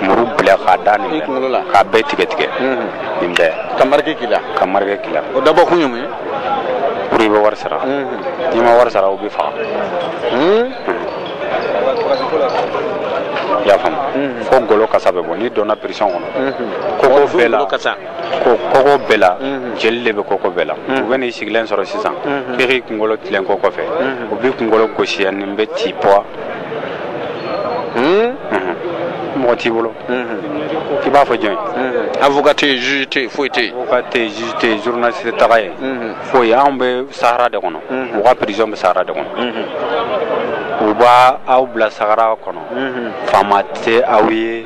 muru bila k'a da nin bɛɛ la k'a bɛɛ tigɛ nin bɛɛ ka marqué k'i la o dabɔ kun ye mun ye pour i bɛ wari sara n'i ma wari sara u bɛ faga i y'a faamu fo golo kasa bɛ bɔ n'i donna prison kɔnɔ koko bɛɛ la jeli de bɛ koko bɛɛ la u bɛ n'i sigilen sɔrɔ sisan k'i k'i kunkolo tilen ko kɔfɛ u b'i kunkolo gosi yan nin bɛ ci poids mɔgɔ t'i bolo i b'a fɔ jɔn avocat tɛ yen juge tɛ yen foyi tɛ yen avocat tɛ yen juge tɛ yen journaliste tɛ taga yen foyi anw bɛ sahara de kɔnɔ u ka prison bɛ sahara de kɔnɔ u b'a aw bila sahara kɔnɔ faama tɛ aw ye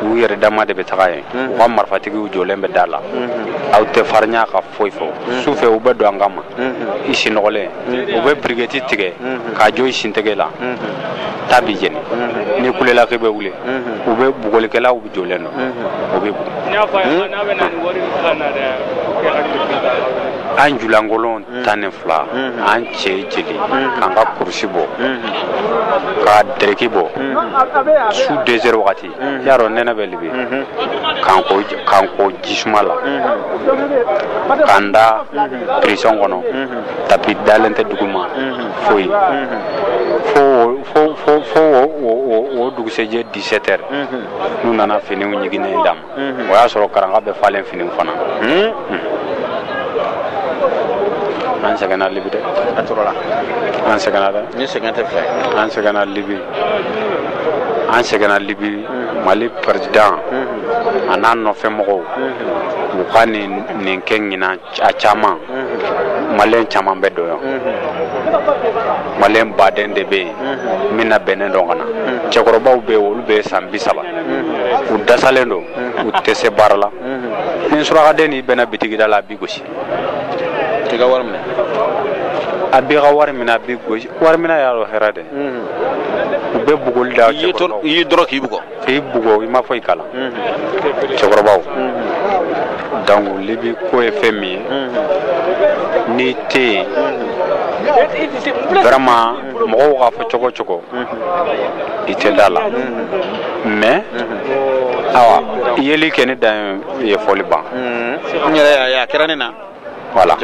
u yɛrɛ dama de bɛ taga yen u ka marifatigiw jɔlen bɛ da la aw tɛ farinya ka foyi fɔ su fɛ u bɛ don an kan ma i sinɔgɔlen u bɛ birigɛti tigɛ k'a jɔ i sintɛgɛ la ta b'i jeni ni kulela k'i bɛ wuli u bɛ bugolikɛlaw jɔlen don o bɛ bugu an julangolon tan ni fila an cɛ jeli k'an ka kurusi bɔ ka dereki bɔ su 2 heures wagati y'a dɔn nɛnɛ bɛ libi k'an ko jisuma la k'an da prison kɔnɔ tapi dalen tɛ duguma foyi fo o dugusɛjɛ 17 heures n'u nana finiw ɲiginnen d'a ma o y'a sɔrɔ karanga bɛ falen finiw fana an sɛgɛnna libi dɛ a tora la an sɛgɛnna dɛ ni sɛgɛn tɛ fɛ an sɛgɛnna libi Mali président a n'a nɔfɛmɔgɔw u ka nin kɛ ɲinan a caman malien caman bɛ don yan malien baden de bɛ yen min na bɛnnen dɔn ka na cɛkɔrɔbaw bɛ yen olu bɛ san 30 u dasalen don u tɛ se baara la ni surakaden ni bɛnna bitigida la a bi gosi i ka wari minɛ a bɛ ka wari minɛ a bi gosi wari minɛ y'a dɔn hɛrɛ dɛ u bɛ bugoli da cɛkɔrɔbaw i y'i dɔrɔn k'i bugɔ k'i bugɔ i ma foyi kala cɛkɔrɔbaw donc libi ko ye fɛn min ye n'i tɛ yen vraiment mɔgɔw k'a fɔ cogo cogo i tɛ da la mais awa yeli kɛ ni dan ye fɔli ban n yɛrɛ y'a kɛra ne na voilà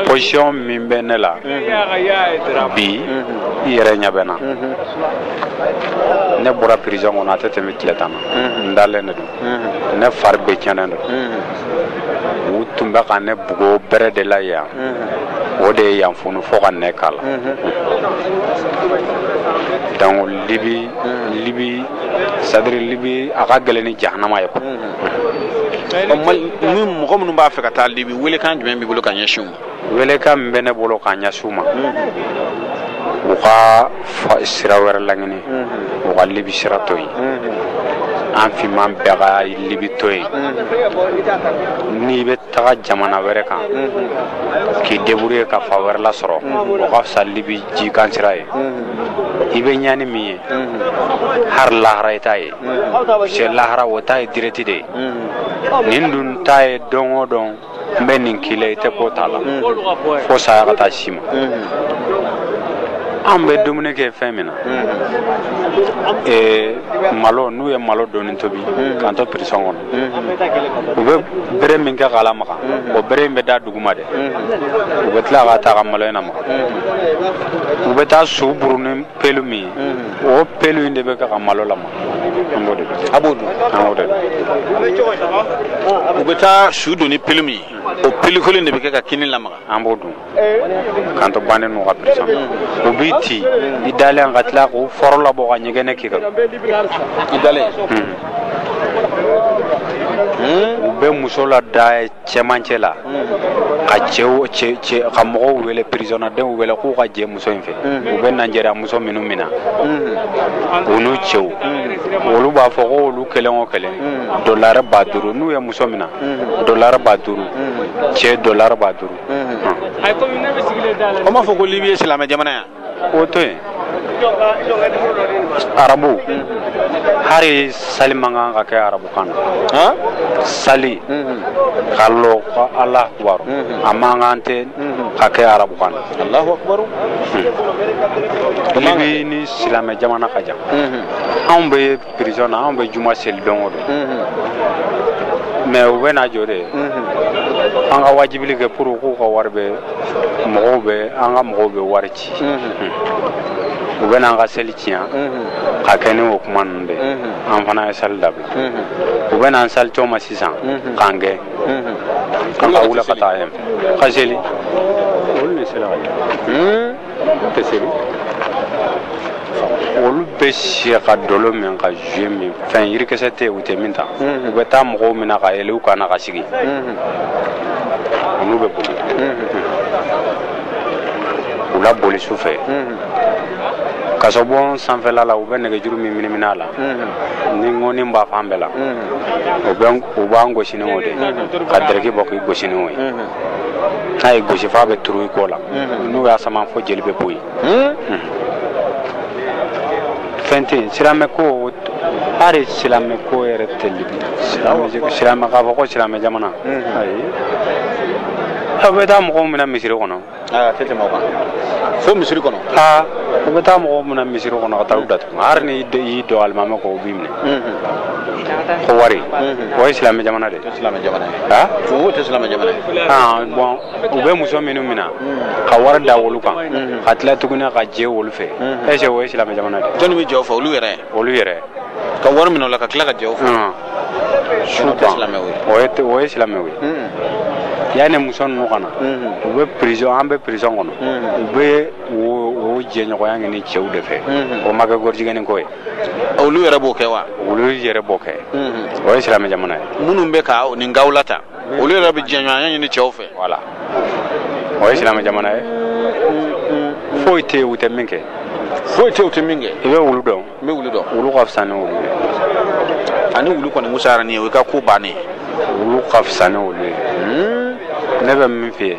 position min bɛ ne la bi i yɛrɛ ɲɛ bɛ na ne bɔra prison kɔnɔ a tɛ tɛmɛ tile 10 na n dalen de don ne fari bɛɛ tiɲɛnen don u tun bɛ ka ne bugo bɛrɛ de la yan o de ye yan funu fo ka ne k'a la donc libi c'est-à-dire libi a ka gɛlɛn ni jahanama ye mɔgɔ minnu b'a fɛ ka taa libi welekan jumɛn b'i bolo ka ɲɛsin u ma welekan min bɛ ne bolo ka ɲɛsin u ma u ka sira wɛrɛ laɲini u ka libi sira to yen an finman bɛɛ ka libi to yen n'i bɛ taga jamana wɛrɛ kan k'i débrouiller ka fa wɛrɛ lasɔrɔ o ka fisa libi jikan sira ye i bɛ ɲani min ye hari lahara i t'a ye parce que lahara o t'a ye direct de ye nin dun t'a ye don o don n bɛ nin k'i la i tɛ ko t'a la fo saya ka taa si ma an bɛ dumuni kɛ fɛn min na malo n'u ye malo dɔɔni tobi k'an to prison kɔnɔ u bɛ bere min kɛ k'a lamaga o bere in bɛ da duguma dɛ u bɛ tila ka taa ka malo in lamaga u bɛ taa su buru ni pelu min ye o pelu in de bɛ kɛ ka malo lamaga an b'o de dɔn a b'o dun an b'o de dɔn u bɛ taa su don ni pelu min ye o pelu kelen de bɛ kɛ ka kini lamaga an b'o dun k'an to bannen n'u ka prison u b'i ci i dalen ka tila k'u fɔrɔ labɔ ka ɲɛgɛnɛ k'i kan i dalen u bɛ muso la da cɛmancɛ la ka cɛ ka mɔgɔw wele prisonnadenw wele k'u ka jɛ muso in fɛ u bɛ Nigeria muso minnu minɛ u n'u cɛw olu b'a fɔ ko olu kelen o kelen $500 n'u ye muso minɛ $500 cɛ $500 o m'a fɔ ko Libi ye silamɛ jamana yan o to yen arabu hari sali man kan ka kɛ arabu kan na sali kalo ko Allah akbar a man kan tɛ ka kɛ arabu kan na Allahu akbar Libi ni silamɛ jamana ka jan anw bɛ prison na anw bɛ juma seli don o don mais u bɛ na jɔ de an ka wajibili kɛ pour k'u ka wari bɛ mɔgɔw bɛ an ka mɔgɔw bɛ wari ci u bɛ n'an ka seli tiɲɛ ka kɛ ni o kuma ninnu de an fana ye seli dabila u bɛ n'an seli tɔ ma sisan k'an gɛn an ka wuli ka taa yen ka seli olu de seli ka kɛ tɛ seli olu bɛ si ka dolo min ka jouer min fɛn yirikisɛ tɛ u tɛ min ta u bɛ taa mɔgɔw minɛ ka yɛlɛ u kan na ka sigi olu bɛ boli u la boli su fɛ kasobon sanfɛla la u bɛ nɛgɛjuru min minimina a la ni ŋɔni b'a fan bɛɛ la u b'an gosi ni o de ka dɛrɛki bɔ k'i gosi ni o ye n'a ye gosi f'a bɛ turu i kɔ la n'u y'a sama fo jeli bɛ bɔ yen fɛn tɛ yen silamɛ ko hali silamɛ ko yɛrɛ tɛ Libi silamɛ k'a fɔ ko silamɛ jamana ayi a bɛ taa mɔgɔw mina misiri kɔnɔ tɛ tɛmɛ o kan fo misiri kɔnɔ u bɛ taa mɔgɔw mina misiri kɔnɔ ka taa u datugu hali ni y'i dɔn alimami kɔ u b'i minɛ ko wari o ye silamɛ jamana de o tɛ silamɛ jamana ye bon u bɛ muso minnu mina ka wari da wolu kan ka tila tuguni ka jɛ wolu fɛ est ce que o ye silamɛ jamana de jɔnni bɛ jɛ o fɛ olu yɛrɛ ka wari minɛ o la ka tila ka jɛ o fɛ o ye silamɛw ye yanni muso ninnu kana u bɛ prison an bɛ prison kɔnɔ u bɛ o jɛɲɔgɔnya ɲini cɛw de fɛ o ma kɛ gɔrijigɛni ko ye olu yɛrɛ b'o kɛ wa olu yɛrɛ b'o kɛ o ye silamɛ jamana ye minnu bɛ ka nin gaw la ta olu yɛrɛ bɛ jɛɲɔgɔnya ɲini cɛw fɛ voilà o ye silamɛ jamana ye foyi tɛ yen u tɛ min kɛ foyi tɛ u tɛ min kɛ i bɛ wulu dɔn n bɛ wulu dɔn wulu ka fisa ni wulu ye ani wulu kɔni musayara ni ye o ka ko bannen wulu ka fisa ni wulu ye ne bɛ min f'i ye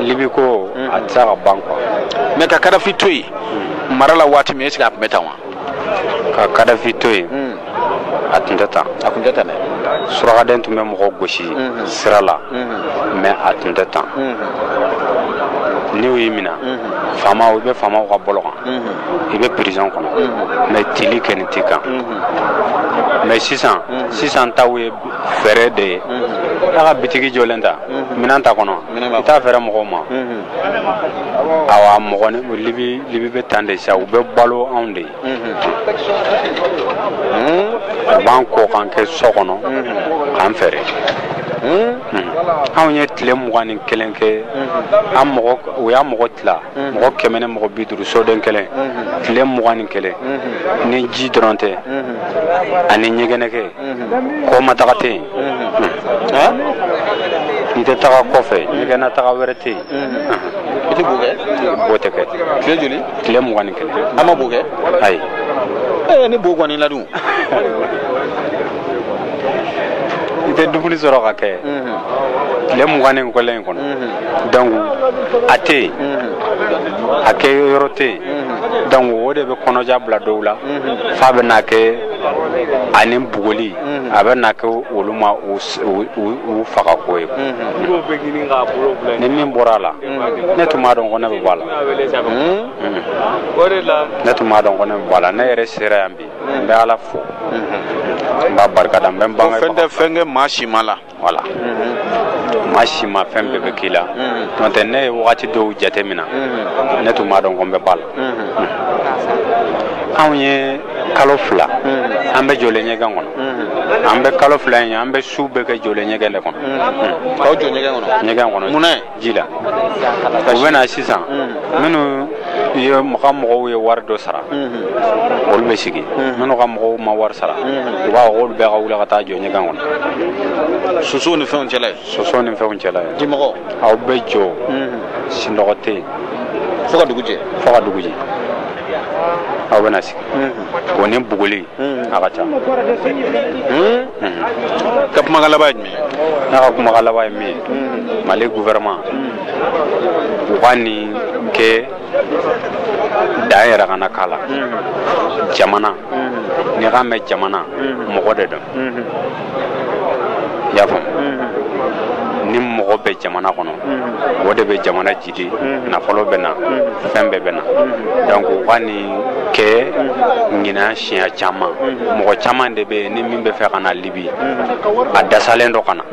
libi ko a tɛ se ka ban quoi mais ka Kadafi to yen mara la waati min est ce que a tun bɛ tan wa ka Kadafi to yen a tun tɛ tan dɛ surakaden tun bɛ mɔgɔ gosi sira la mais a tun tɛ tan ni u y'i mina faamaw i bɛ faamaw ka bolo kan i bɛ prison kɔnɔ mais tili kɛni t'i kan mais sisan taw ye fɛɛrɛ de ye a ka bitigi jɔlen ta minan ta kɔnɔ i t'a fɛɛrɛ mɔgɔw ma awa mɔgɔ libi bɛ tan de sa u bɛ balo anw de ye u b'an kɔ k'an kɛ so kɔnɔ k'an fɛɛrɛ anw ye tile 21 kɛ u y'a mɔgɔ tila mɔgɔ 100 ni mɔgɔ 50 soden kelen tile 21 ni ji dɔrɔn tɛ ani ɲɛgɛnɛkɛ kɔ ma taga tɛ yen i tɛ taga kɔfɛ ɲɛgɛnna taga wɛrɛ tɛ yen i tɛ b'o kɛ b'o tɛ kɛ tile joli tile 21 an ma b'o kɛ ayi ni b'o kɔni ladun i tɛ dumuni sɔrɔ ka kɛ tile 20 kɔlɛn in kɔnɔ donc a tɛ yen a kɛ yɔrɔ tɛ yen donc o de bɛ kɔnɔja bila dɔw la f'a bɛ n'a kɛ ani bugoli a bɛ n'a kɛ olu ma u faga ko ye ni min bɔra a la ne tun b'a dɔn ko ne bɛ bɔ a la ne tun b'a dɔn ko ne bɛ bɔ a la ne yɛrɛ sera yan bi n bɛ Ala fo n b'a barikada n bɛ n bange fɛn tɛ fɛn kɛ maa si ma la voilà maa si ma fɛn bɛɛ bɛ k'i la n'o tɛ ne ye wagati dɔw jate mina ne tun b'a dɔn ko n bɛ bɔ a la anw ye kalo 2 an bɛ jɔlen ɲɛgɛn kɔnɔ an bɛ kalo 2 in an bɛ su bɛɛ kɛ jɔlen ɲɛgɛn de kɔnɔ k'aw jɔ ɲɛgɛn kɔnɔ mun na ji la u bɛ na sisan minnu ye mɔgɔw ye wari dɔ sara olu bɛ sigi minnu ka mɔgɔw ma wari sara u b'a fɔ k'olu bɛɛ ka wuli ka taa jɔ ɲɛgɛn kɔnɔ sosow ni fɛnw cɛla ye dimɔgɔ aw bɛ jɔ sinɔgɔ tɛ yen fo ka dugu jɛ aw bɛna sigi o ni bugoli a ka ca ka kumakan laban ye jumɛn ne ka kumakan laban ye min ye Mali gouvernement u ka nin kɛ dan yɛrɛ kana k'a la jamana n'i k'a mɛn jamana mɔgɔ de dɔn i y'a faamu ni mɔgɔ bɛ jamana kɔnɔ o de bɛ jamana jidi nafolo bɛ na fɛn bɛɛ bɛ na donc u ka nin kɛ ɲinan siɲɛ caman mɔgɔ caman de bɛ yen ni min bɛ fɛ ka na Libi a dasalen dɔ ka na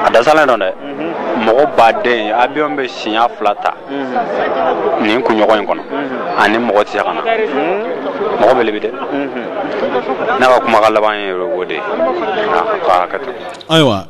a dasalen dɔ dɛ mɔgɔ baden avion bɛ siɲɛ 2 ta nin kunɲɔgɔn in kɔnɔ ani mɔgɔ tɛ se ka na mɔgɔ bɛ Libi dɛ ne ka kumakan laban ye o de ye k'a hakɛ to ayiwa